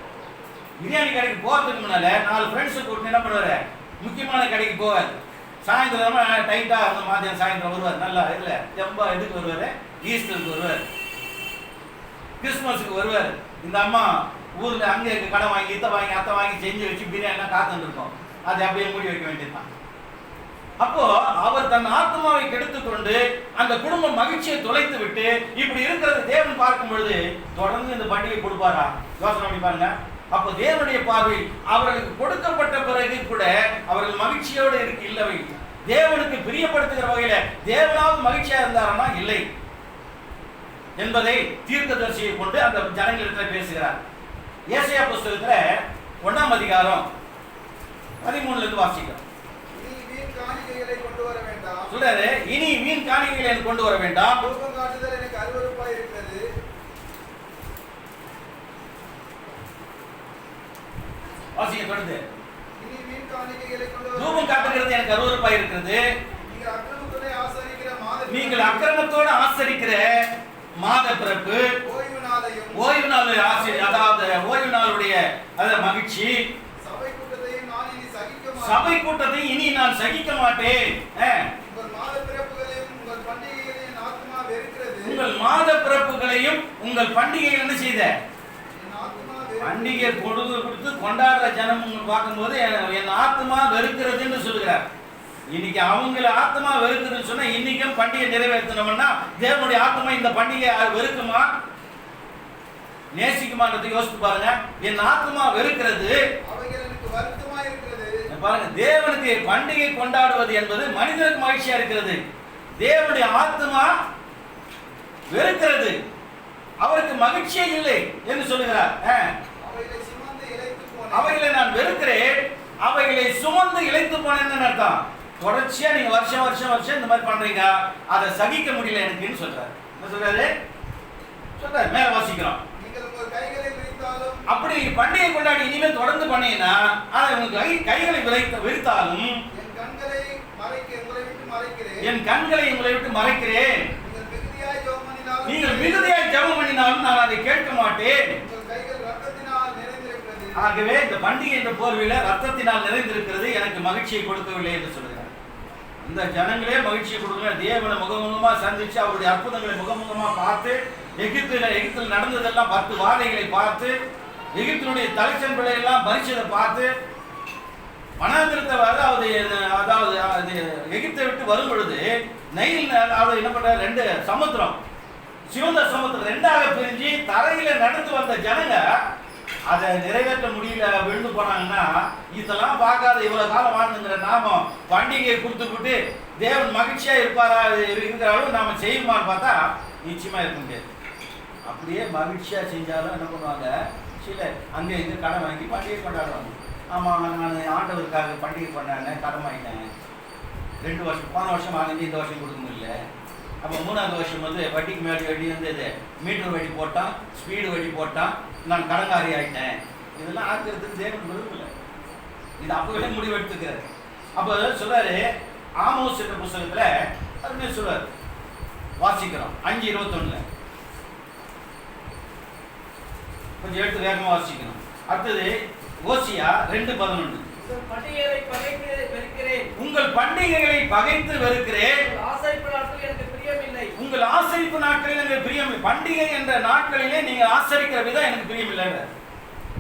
பிரியாணி கடைக்கு போறதுக்கு முன்னால 4 ஃப்ரெண்ட்ஸை கூட்டு என்ன பண்ணுவாரு? முக்கியமான கடைக்கு போவார். சாயந்தரமா டைட்டா அந்த மாதிரி சாயந்தரம் வருவார். நல்லா இல்ல ஜம்பா எதுக்கு வருவாரு? ஈஸ்டருக்கு வருவார், கிறிஸ்துமஸுக்கு வருவார். இந்த அம்மா ஊர்ல அங்க இருக்க கடை வாங்கி இத்த வாங்கி அத்தை வாங்கி செஞ்சு வச்சு பிரியாணி காத்துட்டு இருக்கோம். அதை அப்படியே மூடி வைக்க வேண்டியதுதான். அப்போ அவர் தன் ஆத்மாவை கெடுத்துக் கொண்டு அந்த குடும்ப மகிழ்ச்சியை தொலைத்து விட்டு இப்படி இருக்கிறது தேவன் பார்க்கும் பொழுது தொடர்ந்து இந்த பண்டிகை கொடுப்பாரா? யோசனை பண்ணி பாருங்க. அப்போ தேவனுடைய பார்வையில் அவர்களுக்கு கொடுக்கப்பட்ட பிறகு கூட அவர்கள் மகிழ்ச்சியோடு இல்லவை. தேவனுக்கு பிரியப்படுத்துகிற வகையில தேவனாவது மகிழ்ச்சியா இருந்தாரா? இல்லை என்பதை தீர்க்கதரிசியை கொண்டு அந்த ஜனங்களிடத்தில் பேசுகிறார். ஏசாயா புஸ்தகத்துல 1ஆம் அதிகாரம் 13ல இருந்து வாசிக்கிறோம். சொல்றாரு, இனி வீண் காணிக்கைகளை கொண்டு வர வேண்டாம். தூபம் காட்டுதல் எனக்கு அருவருப்பாய் இருக்கிறது. வாசிக்க தொடர்ந்து. இனி வீண் காணிக்கைகளை கொண்டு வர தூபம் காட்டுகிறது எனக்கு அருவருப்பாய் இருக்கிறது. நீங்கள் அக்கிரமத்தோடு ஆசரிக்கிற மாத பிறப்பு, ஓய்வு நாள் ஆசரி, அதாவது ஓய்வு நாளுடைய மகிழ்ச்சி, சபை கூட்டத்தை இனி நான் சகிக்க மாட்டேன். உங்கள் மாத பிறப்புகளையும் உங்கள் பண்டிகைகள் என்ன செய்த? பண்டிகை கொடுத்து கொண்டாடுற ஜனம் பார்க்கும்போது என் ஆத்மா வெறுக்கிறதுன்னு சொல்லுகிறார். இன்னைக்கு அவங்கள ஆத்மா வெறுக்குதுன்னு சொன்னா இன்னைக்கும் பண்டிகை நிறைவேற்றணும்னா தேவனுடைய ஆத்மா இந்த பண்டிகை வெறுக்குமா நேசிக்குமான்றதை யோசித்து பாருங்க. என் ஆத்மா வெறுக்கிறது, பாருங்க. தேவனுக்கு பண்டிகை கொண்டாடுவது என்பது மனிதனுக்கு மகிழ்ச்சியா இருக்கிறது, தேவனுடைய ஆத்மா வெறுக்கிறது, அவருக்கு மகிழ்ச்சியே இல்லை என்று சொல்லுகிறார். அவைகளை நான் வெறுக்கிறேன், அவைகளை சுமந்து இழைத்து போனேன்னு அர்த்தம். தொடர்ச்சியா நீங்க வருஷம் வருஷம் வருஷம் இந்த மாதிரி பண்றீங்க, அதை சகிக்க முடியல எனக்குன்னு சொல்றாரு. என்ன சொல்றாரு? சொல்றாரு, மேல வாசிக்கிறோம். அப்படி பண்டிகை கொண்டாடி இனிமேல் தொடர்ந்து பண்ணீங்கன்னா உங்க கைகளை விரித்தாலும் என் கண்களை உங்களை விட்டு மறைக்கிறேன். நீங்கள் மிகுதியாய் ஜெபம் பண்ணினாலும் நான் அதை கேட்க மாட்டேன். ஆகவே இந்த பண்டிகை என்ற போர்வையில ரத்தத்தினால் நிறைந்திருக்கிறது, எனக்கு மகிழ்ச்சியை கொடுக்கவில்லை என்று சொல்கிறார். இந்த ஜனங்களே மகிழ்ச்சியை கொடுக்கல. தேவனை முகமுகமா சந்திச்சு அவருடைய அற்புதங்களை முகமுகமா பார்த்து எகிப்தில் நடந்ததெல்லாம் 10 வாதைகளை பார்த்து எகிப்தினுடைய தலைச்சன் பிள்ளை எல்லாம் பரிசதை பார்த்து வனாந்திரத்தை அதாவது எகிப்தை விட்டு வரும் பொழுது நைல் அதாவது என்ன பண்ற 2 சமுத்திரம், சிவந்த சமுத்திரம் 2ஆக பிரிஞ்சு தரையில நடந்து வந்த ஜனங்க அதை நிறைவேற்ற முடியல, விழுந்து போனாங்கன்னா இதெல்லாம் பார்க்காத இவ்வளவு காலம் வாழ்ந்துங்கிற நாம பண்டிகையை கொடுத்துக்கிட்டு தேவன் மகிழ்ச்சியா இருப்பாரா இருக்கிற அளவு நாம செய்யுமான்னு பார்த்தா நிச்சயமா இருக்க முடியாது. அப்படியே மகிழ்ச்சியா செஞ்சாலும் என்ன பண்ணுவாங்க, சில அங்கே இங்கே கடன் வாங்கி பண்டிகை கொண்டாடுவாங்க. ஆமாம், நான் ஆண்டவருக்காக பண்டிகை கொண்டாடினேன், கடன் வாங்கிட்டேன், 2 வருஷம் போன வருஷம் வாங்கிட்டு இந்த வருஷம் கொடுக்க முடியல. அப்போ 3வது வருஷம் வந்து வட்டிக்கு மேலே வட்டி வந்து இது மீட்டர் வட்டி போட்டான், ஸ்பீடு வட்டி போட்டான், நான் கடன்காரி ஆகிட்டேன். இதெல்லாம் ஆக்கிறதுக்கு தேவன் விரும்பல. இது அப்பவே முடிவெடுத்துக்கிறாரு. அப்போ சொல்றாரு, ஆமோஸ் என்ற புத்தகத்துல அதுமே சொல்றாரு, வாசிக்கிறோம் 5:21. கொஞ்சம் எடுத்து வேகமா வாசிக்கணும். அடுத்தது ஓசியா 2:11. உங்கள் பண்டிகைகளை பகைத்து வெறுக்கிறேன், உங்கள் ஆசரிப்பு நாட்களில் எனக்கு பிரியமில்லை. பண்டிகை என்ற நாட்களிலே நீங்கள் ஆசரிக்கிற விதம் எனக்கு பிரியமில்லை.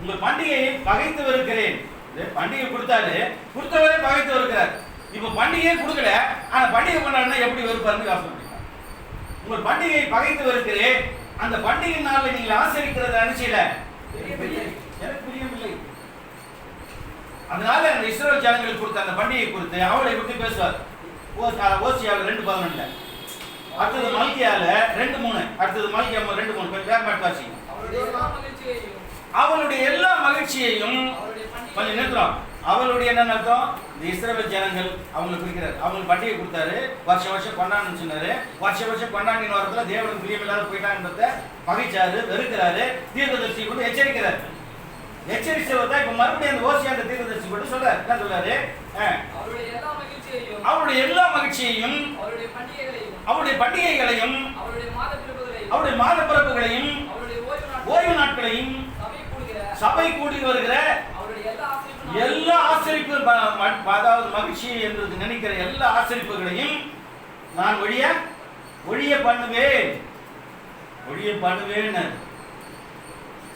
உங்கள் பண்டிகையை பகைத்து வெறுக்கிறேன். பண்டிகை கொடுத்தவரே பகைத்து வெறுக்கிறார். இப்ப பண்டிகையே கொடுக்கல, ஆனா பண்டிகை கொண்டாடினா எப்படி வெறுப்பாருன்னு யோசனை பண்ணிக்கலாம். உங்கள் பண்டிகையை பகைத்து வெறுக்கிறேன், அந்த பண்டிகை நாளில் நீங்கள் ஆசரிக்கிறத நினைச்சல எனக்கு பிரியமில்லை. அதனால அந்த இஸ்ரவேல் ஜனங்களுக்கு கொடுத்த அந்த பண்டிகை குறித்து அவளை பற்றி பேசுவார். ஓசியாவில் 2:11. அடுத்தது மல்கியால 2:3. அடுத்தது மல்கியா 2:3. கொஞ்சம் வேகமா வாசிங்க. அவளுடைய எல்லா மகிழ்ச்சியையும் கொஞ்சம் நிறுத்துறோம். அவளுடைய என்ன அர்த்தம், இந்த இஸ்ரவேல் ஜனங்கள் அவங்களை குறிக்கிறார். அவங்களுக்கு பண்டிகை கொடுத்தாரு, வருஷம் கொண்டாடணும்னு சொன்னாரு. வருஷம் கொண்டாடின வரத்துல தேவனுக்கு பிரியமில்லாத போயிட்டாங்கன்றத பகைச்சாரு, வெறுக்கிறாரு. தீர்க்கதரிசி கொண்டு எச்சரிக்கிறார். எச்சரிச்சவர் தான் இப்ப மறுபடியும் அந்த ஓசியா அந்த தீர்க்கதரிசி கொண்டு சொல்றாரு. என்ன சொல்றாரு, அவருடைய எல்லா மகிழ்ச்சியையும், அவருடைய பண்டிகைகளையும், அவருடைய மாத பிறப்புகளையும், ஓய்வு நாட்களையும், சபை கூடி வருகிற எல்லா ஆசரிப்பு, அதாவது மகிழ்ச்சி என்று நினைக்கிற எல்லா ஆசரிப்புகளையும் நான் ஒழிய பண்ணுவேன்.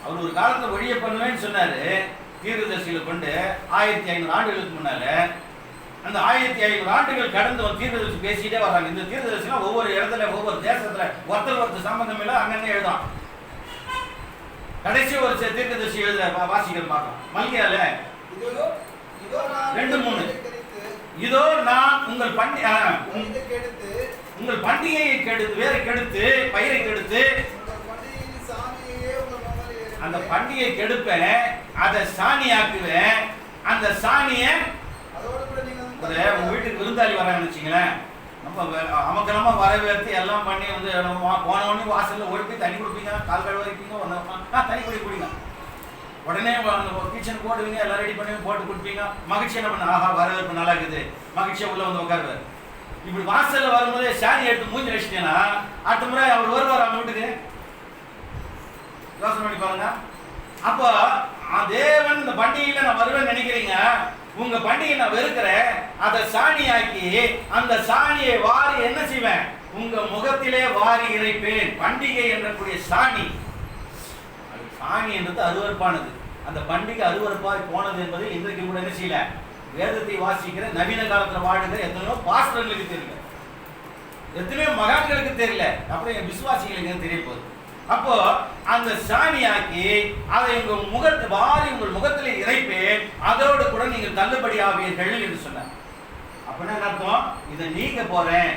அவர் ஒரு காலத்துல ஒழிய பண்ணுவேன்னு சொன்னாரு. தீர்க்கதரிசிகளை கொண்டு 1500 ஆண்டுகளுக்கு முன்னால, அந்த 1500 ஆண்டுகள் கடந்து தீர்க்கதரிசி பேசிட்டே வர்றாங்க. இந்த தீர்க்கதரிசிலாம் ஒவ்வொரு இடத்துல ஒவ்வொரு தேசத்துல ஒருத்தர் சம்பந்தம் இல்லை, அங்கங்க எழுதும். கடைசி ஒரு தீர்க்கதரிசி எழுத வாசிகள் பார்க்கலாம். மல்கியால 2:3. இதோ நான் உங்கள் பண்டிகையை கெடுத்து, வேரை கெடுத்து, பயிரை கெடுத்து, அந்த பண்டிகை கெடுப்பேன், அதை சாணியாக்குவேன். அந்த சாணிய உங்க வீட்டுக்கு விருந்தாளி வராங்கன்னு வச்சுங்களேன், நம்ம அமக்கலமா வரவேற்று எல்லாம் பண்ணி வந்து போனவொடனே வாசல்ல ஓடி போய் தண்ணி கொடுப்பீங்க, கால் கழுவ வைப்பீங்க, தண்ணி குடிங்க. உடனே கிச்சன் போடுவீங்க, எல்லாம் ரெடி பண்ணி போட்டு கொடுப்பீங்க. மகிழ்ச்சி என்ன பண்ண, ஆஹா வரவேற்பு நல்லா இருக்குது, மகிழ்ச்சியா உள்ள வந்து உட்காருவார். இப்படி வாசல்ல வரும்போதே சாணி எடுத்து மூஞ்சி வச்சிட்டேன்னா அடுத்த முறை அவர் வருவார் அவங்க வீட்டுக்கு. யோசனை பண்ணி பாருங்க. அப்போ தேவன் இந்த பண்டிகையில நான் வருவேன்னு நினைக்கிறீங்க, உங்க பண்டிகை நான் வெறுக்கிறேன், அதை சாணியாக்கி அந்த சாணியை வாரி என்ன செய்வேன், உங்க முகத்திலே வாரி இறைப்பேன். பண்டிகை என்றக்கூடிய சாணி என்றது அருவருப்பானது. அந்த பண்டிகை அருவருப்பாய் போனது என்பது இன்றைக்கு கூட என்ன செய்யல, வேதத்தை வாசிக்கிற நவீன காலத்துல வாழுகிற எத்தனையோ பாஸ்டர்களுக்கு தெரியல, எத்தனையோ மகான்களுக்கு தெரியல, அப்புறம் விசுவாசிகளுக்கு தெரிய போகுது. அப்போ அந்த சாணியாக்கி அதை உங்கள் முகத்தை வாரி உங்கள் முகத்திலே இறைப்பேன், அதோடு கூட நீங்கள் தள்ளுபடி ஆவீர்கள் என்று சொன்னார். அப்படின்னா என்ன அர்த்தம், இதை நீங்க போறேன்,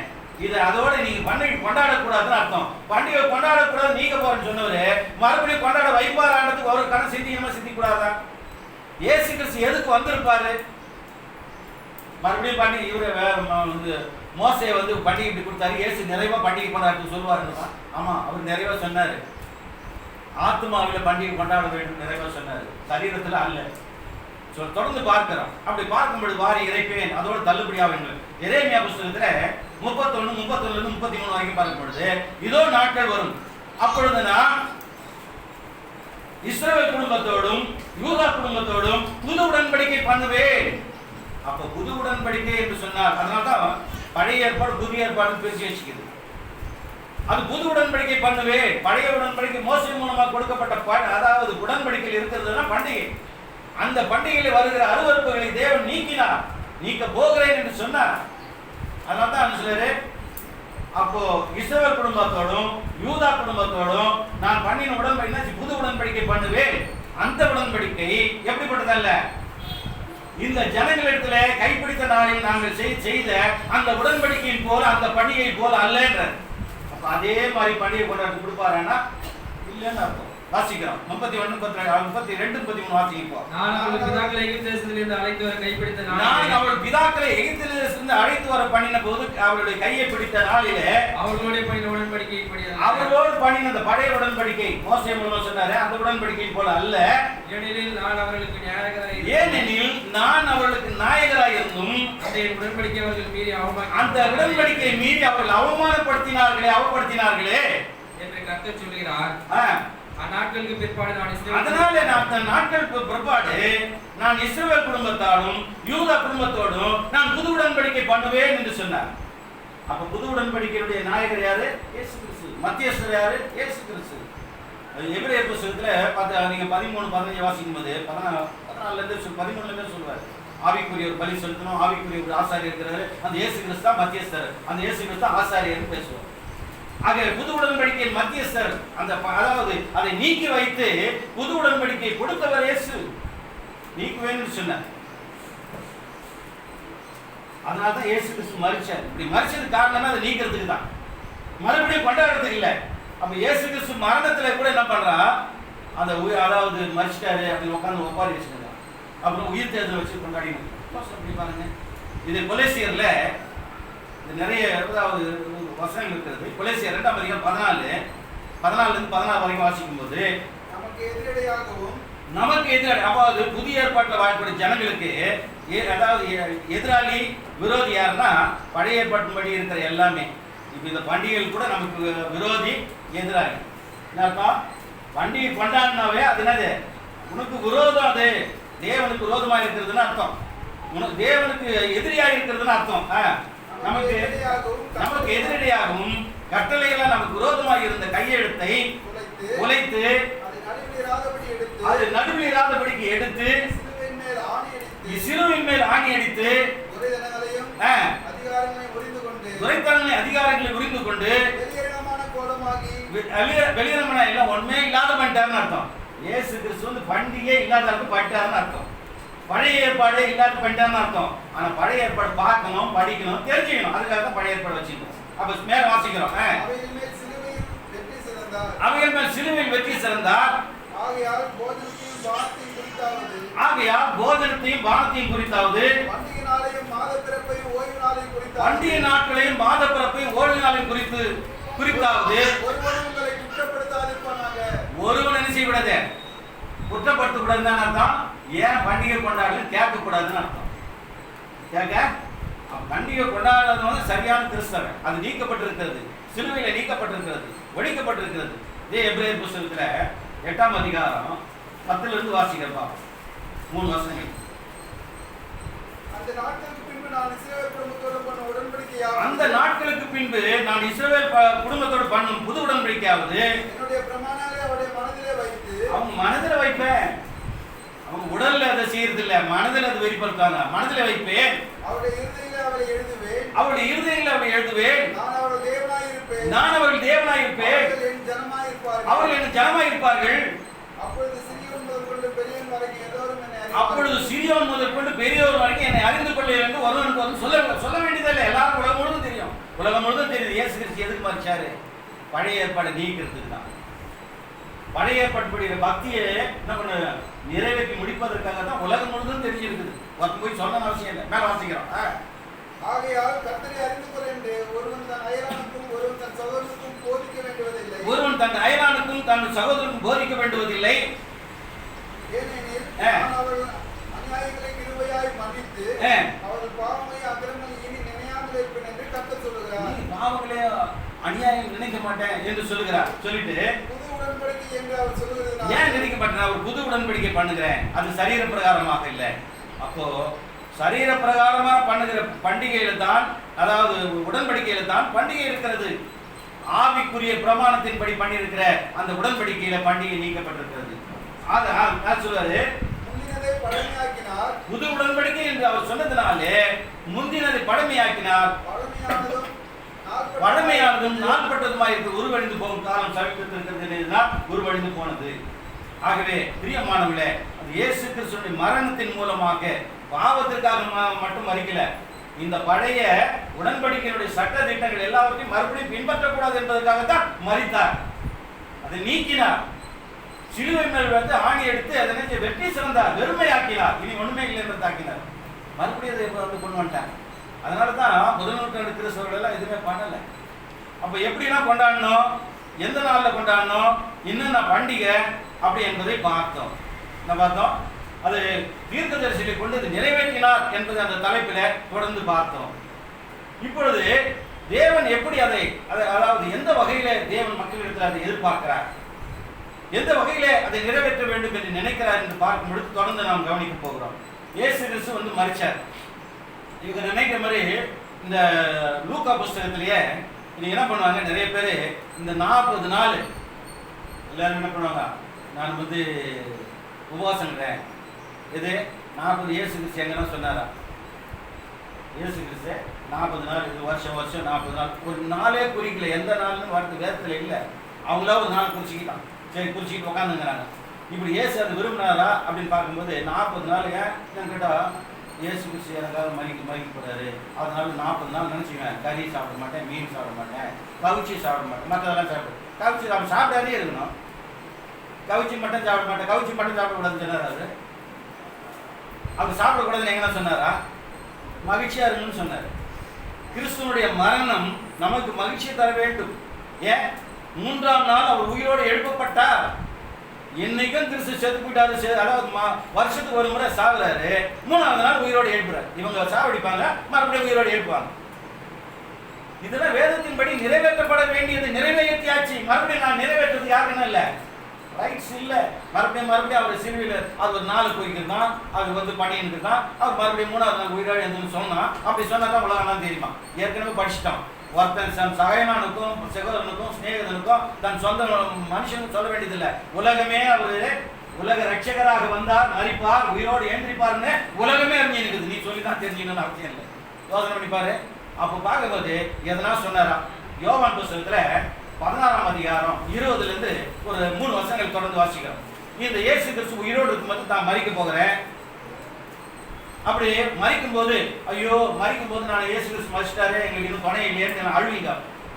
இதை அதோட நீங்க பண்டிகை கொண்டாடக்கூடாதுன்னு அர்த்தம். பண்டிகை கொண்டாடக்கூடாது நீங்க போறேன்னு சொன்னவரு மறுபடியும் கொண்டாட வைப்பாரான்றதுக்கு ஒரு கணம் சிந்திக்கணுமா சிந்திக்கூடாதா? இயேசு கிறிஸ்து எதுக்கு வந்திருப்பாரு? மறுபடியும் பண்டிகை இவரு மோசையை பண்டிகை இப்படி கொடுத்தாரு, இயேசு நிறைவா பண்டிகை கொண்டாடுறது சொல்லுவாருன்னா, ஆமா அவர் நிறைவா சொன்னாரு. ஆத்மாவில பண்டிகை கொண்டாட வேண்டும் நிறைவா சொன்னாரு, சரீரத்துல அல்ல. தொடர்ந்து பார்க்கிறோம். அப்படி பார்க்கும்போது வாரி இறைப்பேன், அதோட தள்ளுபடியாவீர்கள். எரேமியா புத்தகத்துல 31, 33 33 வரைக்கும் பார்க்கும் பொழுது, இதோ நாட்கள் வரும், அப்பொழுது நான் இஸ்ரவேல் குடும்பத்தோடும் யூதா குடும்பத்தோடும் புது உடன்படிக்கை பண்ணுவேன். அப்ப புது உடன்படிக்கை என்று சொன்னார். அதனால்தான் பழைய ஏற்பாடு புதிய ஏற்பாடு பேசி வச்சுக்குது. அது புது உடன்படிக்கை பண்ணுவேன். பழைய உடன்படிக்கை மோசே மூலமா கொடுக்கப்பட்ட அதாவது உடன்படிக்கையில் இருக்கிறதுனா பண்டிகை. அந்த பண்டிகையில் வருகிற அருவருப்புகளை தேவன் நீக்கினார், நீக்க போகிறேன் என்று சொன்னார். அதனால்தான் சொல்றாரு, அப்போ இஸ்ரவேல் குடும்பத்தோடும் யூதா குடும்பத்தோடும் நான் பண்ணின உடன்படிக்கை புது உடன்படிக்கை பண்ணுவேன். அந்த உடன்படிக்கை எப்படிப்பட்டதல்ல? இந்த ஜனங்களிடத்துல கைப்பிடித்த நாளில் நாங்கள் செய்த அந்த உடன்படிக்கையின் போல, அந்த பண்டிகை போல அல்லன்ற. அப்ப அதே மாதிரி பண்டிகை கொண்டாடி கொடுப்பாருன்னா இல்லைன்னு அர்த்தம். வாசிக்கிறோம் 31 32 33 வாசிப்போம். நான் அவள் பிதாக்களை எகிப்து தேசத்திலிருந்து அழைத்து வர கைப்பிடித்த நாளிலே, நான் அவள் பிதாக்களை எகிப்திலிருந்து அழைத்து வர பண்ணின போது அவளுடைய கையை பிடித்த நாளிலே அவர்களோட பண்ணின உடன்படிக்கை இப்படி அல்ல. அவர்களோடு பண்ணின அந்த பழைய உடன்படிக்கை மோசே மூலமா சொன்னாரு, அந்த உடன்படிக்கை போல அல்ல. ஏனெனில் நான் அவர்களுக்கு நாயகராய் இருந்தும் அந்த உடன்படிக்கை அவர்கள் மீறி அந்த உடன்படிக்கையை மீறி அவர்கள் அவப்படுத்தினார்களே என்று கர்த்தர் சொல்கிறார். அந்நாட்களுக்கு பிற்பாடு நான் இஸ்ரவேல் குடும்பத்தாலும் யூதா குடும்பத்தோடும் நான் புது உடன்படிக்கை பண்ணுவேன் என்று சொன்னார். அப்ப புது உடன்படிக்கையுடைய நாயகர் யாரு? இயேசு கிறிஸ்து. மத்தியஸ்தர் யாரு? இயேசு கிறிஸ்து. எபிரேயர் புத்தகத்துல நீங்க 13-15 வாசிக்கும் போது 14-13 சொல்லுவார். ஆவிக்குரிய ஒரு பலி செலுத்தணும், ஆவிக்குரிய ஒரு ஆசாரியர் இருக்கிறாரு, அந்த இயேசு கிறிஸ்து தான் மத்தியஸ்தர், அந்த இயேசு கிறிஸ்து ஆசாரியர்னு பேசுவார். ஆக புது உடன்படிக்கையின் மத்தியஸ்தர், அதாவது அதை நீக்கி வைத்து புது உடன்படிக்கை கொடுத்தவர் இயேசு. நீக்குவேன்னு சொன்னார். அதனால்தான் இயேசு கிறிஸ்து மரிச்சார். இப்படி மரிச்சதுக்கு காரணமே அதை நீக்கிறதுக்கு தான், மறுபடியும் கொண்டாடுறதுக்கு இல்லை. அப்ப இயேசு கிறிஸ்து மரணத்துல கூட என்ன பண்றா, அந்த அதாவது மரிச்சிட்டாரு அப்படின்னு உட்காந்து ஒப்பாரி வச்சுருக்காங்க. அப்புறம் உயிர் தேர்தல் வச்சு கொண்டாடினோம். அப்படி பாருங்க, இது கொலேசியர்ல நிறைய அதாவது வசனங்கள் இருக்கிறது. கொலேசியர் 2ஆம் அதிகாரம் 14-14 வரைக்கும் வாசிக்கும் போது நமக்கு எதிராக, அதாவது புதிய ஏற்பாட்டில் வாழக்கூடிய ஜனங்களுக்கு அதாவது எதிராளி விரோதி யாருன்னா பழைய ஏற்பாட்டின்படி இருக்கிற எல்லாமே. இப்போ இந்த பண்டிகைகள் கூட நமக்கு விரோதி எதிராளி. என்ன பண்டிகை கொண்டாடினாவே அது என்னது? உனக்கு விரோதம், அது தேவனுக்கு விரோதமாக இருக்கிறதுன்னு அர்த்தம், உனக்கு தேவனுக்கு எதிரியாக இருக்கிறதுன்னு அர்த்தம். நமக்கு எதிரடியாகவும் கட்டளைகள நமக்கு விரோதமாக இருந்த கையெழுத்தை உழைத்து அது நடுவில் இராதபடிக்கு எடுத்து சிலுவையின் மேல் ஆணி அடித்து அதிகாரங்களை உரிந்து கொண்டு வெளியிடமான எல்லாம் ஒண்ணுமே இல்லாத பண்ணிட்டாருன்னு அர்த்தம். இயேசு கிறிஸ்து வந்து பண்டிகை இல்லாத பண்ணிட்டாருன்னு அர்த்தம். பழைய ஏற்பாடு இல்லாத பண்ணிட்டாருன்னு அர்த்தம். ஆனா பழைய ஏற்பாடு பார்க்கணும், படிக்கணும், தெரிஞ்சுக்கணும், அதுக்காக தான் பழைய ஏற்பாடு வச்சுக்கணும். அப்ப மேல வாசிக்கிறோம், அவைகள் மேல் சிலுவையில் வெற்றி சிறந்தார். ஆகையால் போஜனத்தையும் பானத்தையும் குறித்தாவது, பண்டிகை நாட்களையும் மாத பிறப்பையும் ஓய்வு நாளையும் குறித்தாவது ஒருவன் என்ன செய்யக்கூடாது? குற்றப்படுத்தக்கூடாதுன்னு அர்த்தம். ஏன் பண்டிகை கொண்டாடுன்னு கேட்கக்கூடாதுன்னு அர்த்தம். பண்டிகை கொண்டாடுறது வந்து சரியான கிறிஸ்தவன், அது நீக்கப்பட்டிருக்கிறது, சிலுவையில நீக்கப்பட்டிருக்கிறது, ஒழிக்கப்பட்டிருக்கிறது. இதே எபிரேயர் புத்தகத்துல 8ஆம் அதிகாரம் 10 வாசிக்கிறப்பா 3 வசனங்கள். அந்த நாட்களுக்கு பின்பு நான் இஸ்ரவேல் குடும்பத்தோடு பண்ணும் புது உடன்படிக்கையாவது அவங்க மனதில் வைப்பேன். அவங்க உடல்ல அதை செய்யறது இல்ல, மனதில் அது வெளிப்படுத்தாங்க. மனதில் வைப்பேன், அவருடைய இருதயத்தில் அவளை எழுதுவேன். நான் அவர்கள் தேவனாயிருப்பேன், அவர்கள் என் ஜனமாயிருப்பார்கள். அப்பொழுது சிறியோன் முதற்கொண்டு பெரியோர் வரைக்கும் என்னை அறிந்து கொள்ள வேண்டும். ஒருவனுக்கு வந்து சொல்ல வேண்டியதில்லை, எல்லாரும் உலகம் முழுவதும் தெரியும். உலகம் முழுவதும் தெரியுது இயேசு கிறிஸ்து எதுக்கு மறிச்சாரு? பழைய ஏற்பாடை நீக்கிறதுக்கு தான். பழைய ஏற்பாட்டுடைய பக்தியை என்ன பண்ண நிறைவேற்றி முடிப்பதற்காக தான் உலகம் முழுவதும் தெரிஞ்சிருக்குது. போய் சொல்ல அவசியம் இல்லை. மேல வாசிக்கிறோம். ஆகையால் கர்த்தரை அறிந்து கொள்ள என்று ஒருவன் தன் அயலானுக்கும் ஒருவன் தன் சகோதரனுக்கும் போதிக்க வேண்டுவதில்லை. ஒருவன் தன் அயலானுக்கும் தன் சகோதரனுக்கும் போதிக்க வேண்டுவதில்லை. ஏனெனில் நான் அவர்கள் அநியாயங்களை கிருபையாய் மன்னித்து அவர்கள் பாவங்களை அக்கிரமங்களை இனி நினையாமல் இருப்பேன் என்று கர்த்தர் சொல்லுகிறார். பாவங்களே அநியாயம் நினைக்க மாட்டேன் என்று சொல்லுகிறார். சொல்லிட்டு புது உடன்படிக்கை என்று அவர் சொல்லுகிறது. ஏன் நினைக்க மாட்டேன்? அவர் புது உடன்படிக்கை பண்ணுகிறேன், அது சரீர பிரகாரமாக இல்லை. அப்போ சரீர பிரகாரமாக பண்ணுகிற பண்டிகையில தான், அதாவது உடன்படிக்கையில தான் பண்டிகை இருக்கிறது. ஆவிக்குரிய பிரமாணத்தின்படி பண்ணியிருக்கிற அந்த உடன்படிக்கையில பண்டிகை நீக்கப்பட்டிருக்கிறது. சொல்றாரு புது உடன்படிக்கை என்று அவர் சொன்னதுனாலே முந்தினதை பழமையாக்கினார். பழமையானதும் நாள்பட்டதுமாய் இருக்கு உருவழிந்து போகும் காலம் சமீபத்தில் இருக்கிறது, உருவழிந்து போனது. ஆகவே பிரியமானவர்களே, அது இயேசு கிறிஸ்துவின் மரணத்தின் மூலமாக பாவத்திற்காக மட்டும் மறிக்கல, இந்த பழைய உடன்படிக்கையினுடைய சட்ட திட்டங்கள் எல்லாவற்றையும் மறுபடியும் பின்பற்றக்கூடாது என்பதற்காக தான் மரித்தார். அதை நீக்கினார். சிலுவை மேல் வந்து ஆணி எடுத்து அதனை வெற்றி சிறந்தார், வெறுமையாக்கினார், இனி ஒண்ணுமே இல்லை என்று தாக்கினார். மறுபடியும் அதை வந்து கொண்டு வந்துட்டாங்க. அதனால தான் முதல் நூற்றாண்டு கிறிஸ்தவர்கள் எல்லாம் எதுவுமே பண்ணலை. அப்போ எப்படிலாம் கொண்டாடணும், எந்த நாளில் கொண்டாடணும், என்னென்ன பண்டிகை அப்படி என்பதை பார்த்தோம். என்ன பார்த்தோம்? அது தீர்க்கதரிசியை கொண்டு இது நிறைவேற்றினார் என்பது அந்த தலைப்பில் தொடர்ந்து பார்த்தோம். இப்பொழுது தேவன் எப்படி அதை அதாவது எந்த வகையில தேவன் மக்களிடத்தில் அதை எதிர்பார்க்கிறார், எந்த வகையில அதை நிறைவேற்ற வேண்டும் என்று நினைக்கிறார் என்று பார்க்கும் பொழுது தொடர்ந்து நாம் கவனிக்க போகிறோம். இயேசு கிறிஸ்து வந்து மரிச்சார். இவங்க நினைக்கிற மாதிரி இந்த லூக்கா புஸ்தகத்திலேயே நீங்க என்ன பண்ணுவாங்க, நிறைய பேர் இந்த 40 நாள் எல்லாரும் என்ன பண்ணுவாங்க, நான் வந்து உபவாசங்கிறேன். இது 40 இயேசு கிறிஸ்து எங்கன்னா சொன்னாரா? இயேசு கிறிஸ்து 40 நாள், இது வருஷம் 40 நாள், ஒரு நாளே குறிக்கல, எந்த நாள்னு வார்த்தை வேதத்தில் இல்லை. அவங்களா ஒரு நாள் குறிச்சிக்கிட்டான், சரி குறிச்சிக்கிட்டு உட்காந்துங்கிறாங்க. இப்படி இயேசு அது விரும்பினாரா அப்படின்னு பார்க்கும்போது 40 நாள் ஏன் கேட்டால் இயேசு கிறிஸ்து எனக்காக மறிக்க போறாரு, அதனால 40 நாள் நினச்சிக்குவேன், கறி சாப்பிட மாட்டேன், மீன் சாப்பிட மாட்டேன், கவுச்சி சாப்பிட மாட்டேன், மற்றதெல்லாம் சாப்பிடு. கவுச்சி அவன் சாப்பிடாதே இருக்கணும், கவுச்சி மட்டும் சாப்பிட மாட்டேன், கவுச்சி மட்டும் சாப்பிடக்கூடாதுன்னு சொன்னார். அவர் சாப்பிடக்கூடாதுன்னு எங்கன்னா சொன்னாரா? மகிழ்ச்சியா இருக்குன்னு சொன்னார். கிறிஸ்துவனுடைய மரணம் நமக்கு மகிழ்ச்சியை தர வேண்டும். ஏன்? 3ஆம் நாள் அவர் உயிரோடு எழுப்பப்பட்டார். என்னைக்கும் கிறிஸ்து செத்து போயிட்டாரு, அதாவது வருஷத்துக்கு ஒரு முறை சாகுறாரு, 3ஆவது நாள் உயிரோடு எழுப்புறாரு. இவங்க சாவடிப்பாங்க, மறுபடியும் உயிரோடு எழுப்புவாங்க. இதெல்லாம் வேதத்தின்படி நிறைவேற்றப்பட வேண்டியது நிறைவேற்றியாச்சு. மறுபடியும் நான் நிறைவேற்றது யாருக்குன்னு இல்லை, ரைட்ஸ் இல்லை. மறுபடியும் அவர் சிலுவையில் அது ஒரு நாள் குறிக்கிறான், அது வந்து பண்ணிட்டு தான் அவர் மறுபடியும் 3ஆவது நாள் உயிரோடு எழுதுன்னு சொன்னா, அப்படி சொன்னா தான் உலகம்லாம் தெரியுமா? ஏற்கனவே படிச்சுட்டோம். ஒருத்தன் தன் சகையனானுக்கும் சகோதரனுக்கும் சிநேகிதனுக்கும் தன் சொந்த மனுஷனுக்கும் சொல்ல வேண்டியதில்லை. உலகமே அவரு உலக ரட்சகராக வந்தார், மரிப்பார், உயிரோடு எழுந்திருப்பாருன்னு உலகமே அறிஞ்சிருக்குது. நீ சொல்லி தான் தெரிஞ்சுக்கணும்னு அவசியம் இல்லை. யோசனை பண்ணிப்பாரு. அப்போ பார்க்கும்போது எதனா சொன்னாரா? யோவான் புஸ்தகத்துல 16ஆம் அதிகாரம் 20லேருந்து ஒரு 3 வருஷங்கள் தொடர்ந்து வாசிக்கிறோம். இந்த இயேசு கிறிஸ்து உயிரோடு இருக்கும்போது தான் மரிக்க போகிறேன். அப்படி மறிக்கும் போது ஐயோ மறிக்கும் போது நான் இயேசு கிறிஸ்து மறிச்சிட்டாரு, எங்களுக்கு இன்னும் துணை இல்லையேன்னு அழுவீங்க.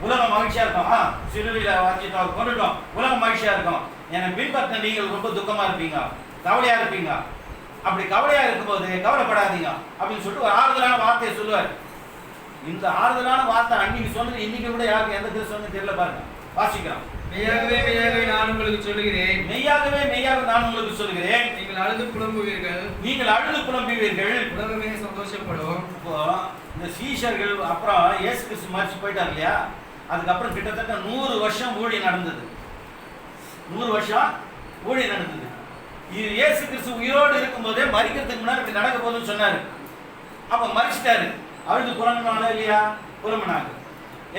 உலகம் மகிழ்ச்சியா இருக்கும், சிலுவையில் வாங்கிட்டோம் கொண்டுட்டோம், உலகம் மகிழ்ச்சியா இருக்கும். எனக்கு பின்பற்ற நீங்கள் ரொம்ப துக்கமா இருப்பீங்க, கவலையா இருப்பீங்க. அப்படி கவலையா இருக்கும்போது கவலைப்படாதீங்க அப்படின்னு சொல்லிட்டு ஒரு ஆறுதலான வார்த்தையை சொல்லுவார். இந்த ஆறுதலான வார்த்தை அன்னைக்கு சொன்னது இன்னைக்கு கூட யாருக்கு எந்த கிறிஸ்துவன்னு தெரியல. பாருங்க, வாசிக்கிறோம். மெய்யாகவே மெய்யாகவே நான் உங்களுக்கு சொல்லுகிறேன், மெய்யாகவே மெய்யாக நான் உங்களுக்கு சொல்கிறேன், நீங்கள் அழுது புலம்புவீர்கள், உலகமே சந்தோஷப்படும். இப்போ இந்த சீஷர்கள் அப்புறம் இயேசு கிறிஸ்து மரிச்சு போயிட்டார் இல்லையா, அதுக்கப்புறம் கிட்டத்தட்ட 100 வருஷம் ஊழியம் நடந்தது. 100 வருஷம் ஊழியம் நடந்தது. இது இயேசு கிறிஸ்து உயிரோடு இருக்கும்போதே மரிக்கிறதுக்கு முன்னாடி இப்படி நடக்க போகுதுன்னு சொன்னாரு. அப்ப மரிச்சிட்டாரு. அழுது புலம்பினாங்க இல்லையா? புலம்பினாங்க.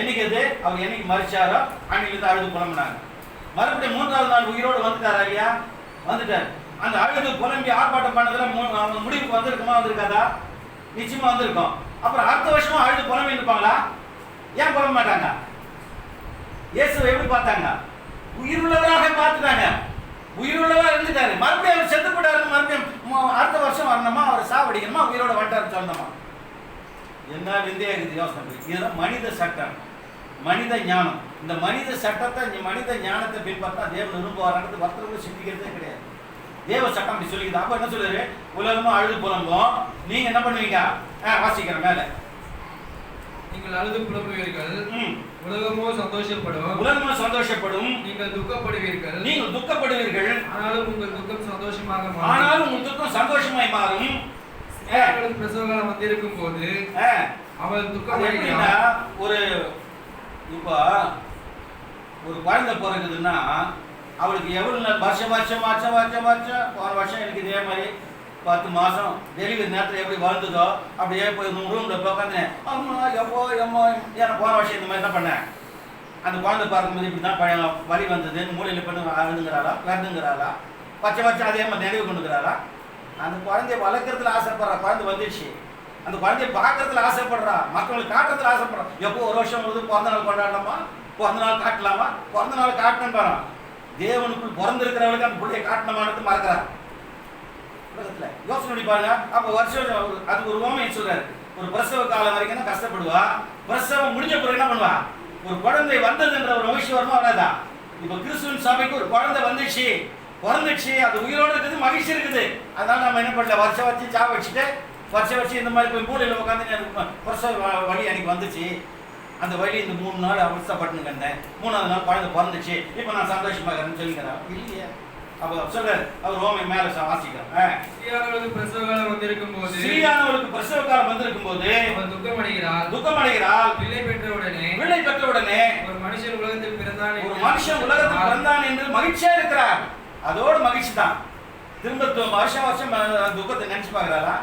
என்னைக்கு அது அவர் என்னைக்கு மரிச்சாரோ அன்னைக்கு அழுது புலம்பினாங்க. மறுபடியும் 3ஆவது நாள் உயிரோடு வந்துட்டாரா இல்லையா? வந்துட்டாரு. அந்த அழுது புலம்பி ஆர்ப்பாட்டம் பண்ணதுல முடிவுக்கு வந்திருக்குமா? வந்திருக்காதா? நிச்சயமா வந்திருக்கும். அப்புறம் அடுத்த வருஷமும் அழுது புலம்பி இருப்பாங்களா? ஏன் புலம்ப மாட்டாங்க? இயேசுவை எப்படி பார்த்தாங்க? உயிருள்ளவராக பார்த்துட்டாங்க. உயிருள்ளவராக இருந்துட்டாரு. மறுபடியும் அவர் செத்து போட்டாரு. மறுபடியும் அடுத்த வருஷம் வரணுமா, அவர் சாவடிக்கணுமா, உயிரோட வந்துட்டாரு சொன்னோமா? என்ன விந்தையா இருக்குது யோசனை. இதுதான் மனித சட்டம், மனித ஞானம். இந்த மனித சட்டத்தை, மனித ஞானத்தை பின்பற்றா தேவன் விரும்புவார்ன்றது ஒருத்தர் சிந்திக்கிறதே கிடையாது. தேவ சட்டம் அப்படி சொல்லிக்குது. அப்ப என்ன சொல்லுது? உலகமும் அழுது புலம்பும், நீங்க என்ன பண்ணுவீங்க? வாசிக்கிற மேல, நீங்கள் அழுது புலம்புவீர்கள், உலகமோ சந்தோஷப்படும், நீங்கள் துக்கப்படுவீர்கள், ஆனாலும் உங்கள் துக்கம் சந்தோஷமாய் மாறும். பிரசவகாலம் வந்திருக்கும் போது அவள் துக்கம் ஒரு இப்போ ஒரு குழந்தை பிறகுதுன்னா அவளுக்கு எவ்வளவு வருஷம் போன வருஷம் எனக்கு இதே மாதிரி 10 மாதம் டெலிவரி நேரத்தில் எப்படி வளர்ந்ததோ அப்படியே போய் ரூமில் உட்காந்துனேன். அம்மா எப்போ எனக்கு போன வருஷம் இந்த மாதிரி தான் பண்ணேன். அந்த குழந்தை பார்க்கும்போது இப்படி தான் வலி வந்தது, மூலையில் பண்ணி அழுதுங்கிறாளா, கருதுங்கிறாளா, பச்சை அதே மாதிரி நினைவு கொண்டுக்கிறாளா? அந்த குழந்தைய வளர்க்கறதுல ஆசைப்படுறா. குழந்தை வந்துடுச்சு, அந்த குழந்தைய பார்க்கறதுல ஆசைப்படுறா, மற்றவங்களுக்கு காட்டுறதுல ஆசைப்படுறா. எப்போ ஒரு வருஷம் போது பிறந்த நாள் கொண்டாடலாமா, பிறந்த நாள் காட்டலாமா, பிறந்த நாள் காட்டணும் பாரு. தேவனுக்குள் பிறந்திருக்கிறவர்களுக்கு அந்த பிள்ளையை காட்டணமானது மறக்கிறார். உலகத்துல யோசனை பண்ணி பாருங்க. அப்ப வருஷம் அதுக்கு ஒரு உவமையை சொல்றாரு. ஒரு பிரசவ காலம் வரைக்கும் தான் கஷ்டப்படுவா, பிரசவம் முடிஞ்ச பிறகு என்ன பண்ணுவா, ஒரு குழந்தை வந்ததுன்ற ஒரு மகிழ்ச்சி வருமா வராதா? இப்ப கிறிஸ்துவின் சபைக்கு ஒரு குழந்தை வந்துச்சு, பிறந்துச்சு, அது உயிரோடு இருக்குது, மகிழ்ச்சி இருக்குது. அதனால நம்ம என்ன பண்ணல, வருஷம் வச்சு சா வச்சுட்டு வருஷம் வச்சு இந்த மாதிரி போய் மூலையில் உட்காந்து பிரசவ வழி அன்னைக்கு வந்துச்சு, அந்த வழி இந்த 3 நாள் அவஸ்தப்பட்டுன்னு கண்டேன், 3ஆவது நாள் குழந்தை பிறந்துச்சு, இப்போ நான் சந்தோஷமா இருக்கிறேன்னு சொல்லிக்கிறேன் இல்லையே. அப்ப சொல்றாரு அவர் ரோமை மேல வாசிக்கிறோம். ஸ்ரீயானவளுக்கு பிரசவ காலம் வந்திருக்கும் போது, ஸ்ரீயானவளுக்கு பிரசவ காலம் வந்திருக்கும் போது அவள் துக்கமடைகிறாள். பிள்ளை பெற்ற உடனே ஒரு மனுஷன் உலகத்தில் பிறந்தான், ஒரு மனுஷன் உலகத்தில் பிறந்தான் என்று மகிழ்ச்சியா இருக்கிறார். அதோட மகிழ்ச்சி தான். திரும்ப வருஷம் துக்கத்தை நினைச்சு பாக்குறாரா?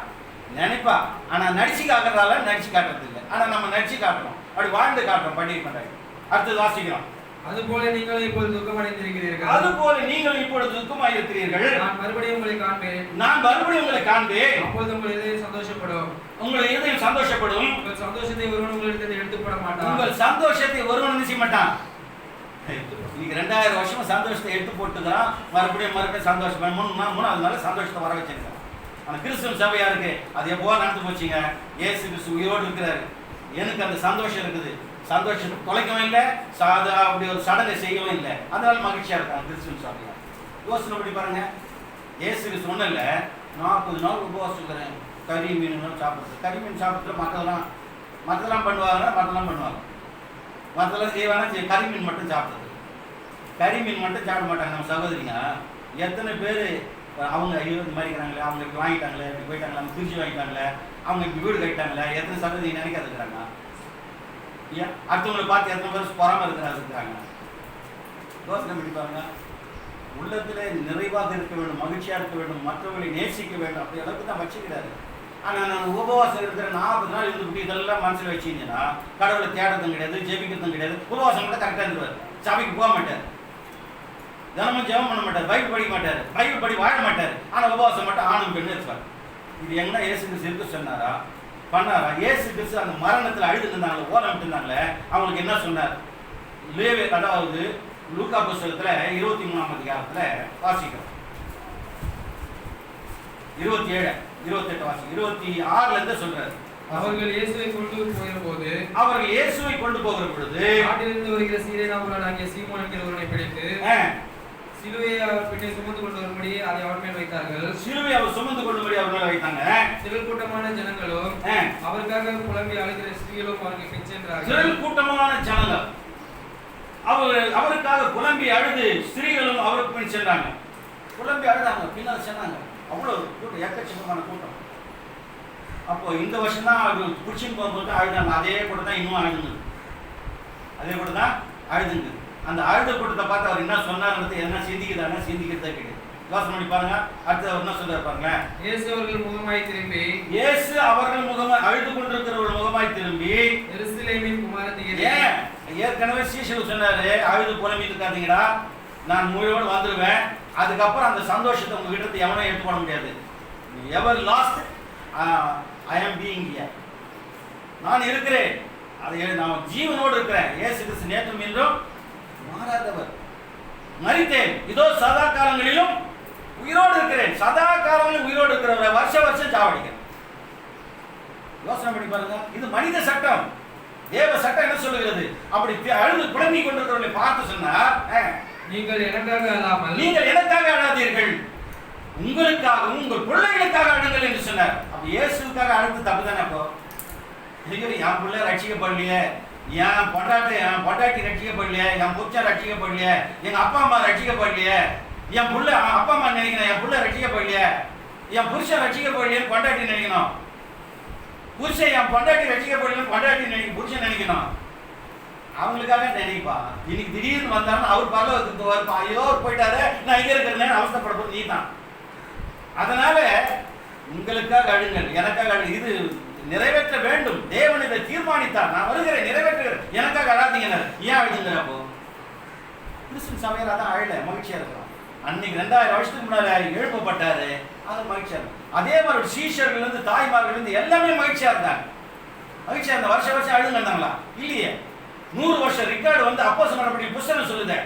நினைப்பா. ஆனா நடிச்சு காட்டுறால, நடிச்சு காட்டுறது இல்லை. ஆனா நம்ம நடிச்சு காட்டுறோம், அப்படி வாழ்ந்து காட்டுறோம், பண்டிகை பண்றாங்க. அடுத்தது வாசிக்கிறோம். அதுபோல நீங்கள் இப்பொழுது துக்கமடைந்திருக்கிறீர்கள். அதுபோல நீங்கள் இப்பொழுது துக்கமாயிருக்கிறீர்கள். நான் மறுபடியும் உங்களை காண்பேன். அப்பொழுது உங்கள் இதயம் சந்தோஷப்படும். உங்கள் சந்தோஷத்தை ஒருவன் உங்களிடத்தில் எடுத்துப்பட மாட்டான். உங்கள் சந்தோஷத்தை ஒருவன் நினைச்சு மாட்டான். இன்னைக்கு 2000 வருஷமா சந்தோஷத்தை எடுத்து போட்டுக்கிறான், மறுபடியும் சந்தோஷம் 3 நாள் சந்தோஷத்தை வர வச்சிருக்கான். ஆனா கிறிஸ்துவ சபையா இருக்கு, அது எப்போ நடந்து போச்சுங்க. இயேசு கிறிஸ்து உயிரோடு இருக்கிறாரு, எனக்கு அந்த சந்தோஷம் இருக்குது. சந்தோஷத்தை தொலைக்கவும் இல்லை, அப்படி ஒரு சடங்கை செய்யவும் இல்லை. அதனால மகிழ்ச்சியா இருக்காங்க கிறிஸ்துவ சபையா. யோசனை பண்ணி பாருங்க. இயேசு கிறிஸ்து ஒன்றும் இல்லை, 40 நாள் உபவாசம் இருக்கிறேன், கறி மீன் சாப்பிடுறது. கறி மீன் சாப்பிட்ற மற்றெல்லாம் பண்ணுவாங்க, மற்றெல்லாம் செய்வாங்க. கறி மீன் மட்டும் சாப்பிடுறது. கறி மீன் மட்டும் சாப்பிட மாட்டாங்க நம்ம சகோதரிங்க. எத்தனை பேர் அவங்க ஐயோ இந்த மாதிரி இருக்கிறாங்களே, அவங்க இப்படி வாங்கிட்டாங்களே, இப்படி போயிட்டாங்களே, அவங்க பிரிச்சு வாங்கிட்டாங்களே, அவங்க இப்படி வீடு கட்டிட்டாங்களே, எத்தனை சகோதரி நினைக்காது இருக்கிறாங்க. ஏன் அடுத்தவங்களை பார்த்து எத்தனை பேர் பொறாம இருக்கிறாங்க. யோசனை பண்ணி பாருங்க. உள்ளத்தில் நிறைவாக இருக்க வேண்டும், மகிழ்ச்சியாக இருக்க வேண்டும், மற்றவர்களை நேசிக்க வேண்டும், அப்படி அளவுக்கு தான் வச்சுக்கிறாரு. ஆனால் நான் உபவாசம் இருக்கிற 40 நாள் இருந்துக்கிட்டு இதெல்லாம் மனசில் வச்சிருந்தேன்னா கடவுளை தேடுறதும் கிடையாது, ஜெபிக்கிறதும் கிடையாது. உபவாசம் கூட கரெக்டாக இருந்துருவார், சபைக்கு போக மாட்டார், தினமும் ஜெபம் பண்ண மாட்டார், பைபிள் படிக்க மாட்டார், பைபிள் படி வாழ மாட்டார். ஆனால் உபவாசம் மட்டும் ஆணும் பெண்ணு இருப்பார். இது எங்கன்னா இயேசு கிறிஸ்து இருக்க சொன்னாரா, பண்ணாரா? இயேசு கிறிஸ்து அந்த மரணத்தில் அழுது இருந்தாங்களே, ஓலமிட்டு இருந்தாங்களே, அவங்களுக்கு என்ன சொன்னார்? லேவே, அதாவது லூக்கா புஸ்தகத்தில் 23ஆம் அதிகாரத்தில் வாசிக்கிறோம். 27, 28 வாசி. 26 சொல்றாரு. அவர்கள் இயேசுவை கொண்டு போகிற பொழுது நாட்டிலிருந்து வருகிற சீரேனாவுடனாகிய சீமோன் என்கிறவனை பிடித்து சிலுவையை அவர் பின்னே சுமந்து கொண்டு வரும்படி அதை அவர் மேல் வைத்தார்கள். சிலுவையை அவர் சுமந்து கொள்ளும்படி அவர் மேல் வைத்தாங்க. திரள் கூட்டமான ஜனங்களும் அவருக்காக புலம்பி அழுகிற ஸ்திரீகளும் அவருக்கு பின் சென்றார்கள். திரள் கூட்டமான ஜனங்கள் அவருக்காக புலம்பி அழுது ஸ்திரீகளும் அவருக்கு பின் சென்றாங்க. புலம்பி அழுதாங்க, பின்னால் சென்றாங்க. அவ்வளோ கூட்டம், எக்கச்சக்கமான கூட்டம். அப்போ இந்த வருஷம் தான் அவர் பிடிச்சின்னு போகும்போது அழுதாங்க. அதே கூட தான் இன்னும் அழுதுங்க. அந்த அழுத கூட்டத்தை பார்த்து அவர் என்ன சொன்னார்ன்றது என்ன சிந்திக்கிறதா கிடையாது. யோசனை பண்ணி பாருங்க. அடுத்து அவர் என்ன சொல்றாரு பாருங்க. இயேசு அவர்கள் முகமாய் அழுது கொண்டிருக்கிறவர்கள் முகமாய் திரும்பி எருசலேமின் குமாரத்தியே, ஏற்கனவே சீஷர்கள் சொன்னாரு, அழுது புலம்பிட்டு இருக்காதீங்கடா, நான் முழுவதும் வந்துடுவேன். அதுக்கப்புறம் அந்த சந்தோஷத்தை உங்ககிட்ட எவனோ எடுத்து போட முடியாது. எவர் லாஸ்ட் ஐ ஆம் பீயிங் ஹியர், நான் இருக்கிறேன், அதை நான் ஜீவனோடு இருக்கிறேன். இயேசு கிறிஸ்து நேற்றும் இன்றும் மாறாதவர். மரித்தேன், இதோ சதா காலங்களிலும் உயிரோடு இருக்கிறேன். சதா காலங்களிலும் உயிரோடு இருக்கிறவரை வருஷம் சாவடிக்கிறேன். யோசனை பண்ணி பாருங்க. இது மனித சட்டம். தேவ சட்டம் என்ன சொல்லுகிறது? அப்படி அழுது புலம்பி கொண்டிருக்கிறவர்களை பார்த்து சொன்னார், நீங்கள் எனக்காக அழாதீர்கள், உங்களுக்காகவும் உங்கள் பிள்ளைகளுக்காக அழுங்கள் என்று சொன்னார். அப்ப இயேசுக்காக அழுது தப்பு தானே? அப்போ என் பிள்ளை ரட்சிக்கப்படலையே, என் பொண்டாட்டி ரட்சிக்கப்படலையே, என் புருஷன் ரட்சிக்கப்படலையே, எங்க அப்பா அம்மா ரட்சிக்கப்படலையே, என் புள்ள அப்பா அம்மா நினைக்கணும், என் புள்ள ரட்சிக்கப்படலையே, என் புருஷன் ரட்சிக்கப்படலையே பொண்டாட்டி நினைக்கணும், புருஷன் என் பொண்டாட்டி ரட்சிக்கப்படலையே பொண்டாட்டி புருஷன் நினைக்கணும். அவங்களுக்காக நினைப்பா. இன்னைக்கு திடீர்னு வந்தாலும் அவர் பரலோகத்துக்கு வருப்பா, ஐயோ போயிட்டாரு, நான் இங்க இருக்கிறேன்னு அவஸ்தப்படப்போது நீ தான். அதனால உங்களுக்காக அழுங்கள், எனக்காக அழுங்க. இது நிறைவேற்ற வேண்டும். தேவன் இதை தீர்மானித்தார். நான் வருகிறேன், நிறைவேற்றுகிறேன், எனக்காக அழாதீங்க. ஏன் அழுதுங்கிற? அப்போ கிறிஸ்துவின் சபையில் அதான் அழல, மகிழ்ச்சியா இருக்கிறோம். அன்னைக்கு 2000 வருஷத்துக்கு முன்னாடி எழுப்பப்பட்டாரு, அது மகிழ்ச்சியா இருக்கும். அதே மாதிரி சீஷர்கள் இருந்து தாய்மார்கள் இருந்து எல்லாமே மகிழ்ச்சியா இருந்தாங்க. மகிழ்ச்சியா இருந்த வருஷம் அழுங்க இருந்தாங்களா? இல்லையே. 100 வருஷம் ரெக்கார்டு அப்போஸ்தலர் நடவடிக்கைகள் புத்தகம் சொல்லுது.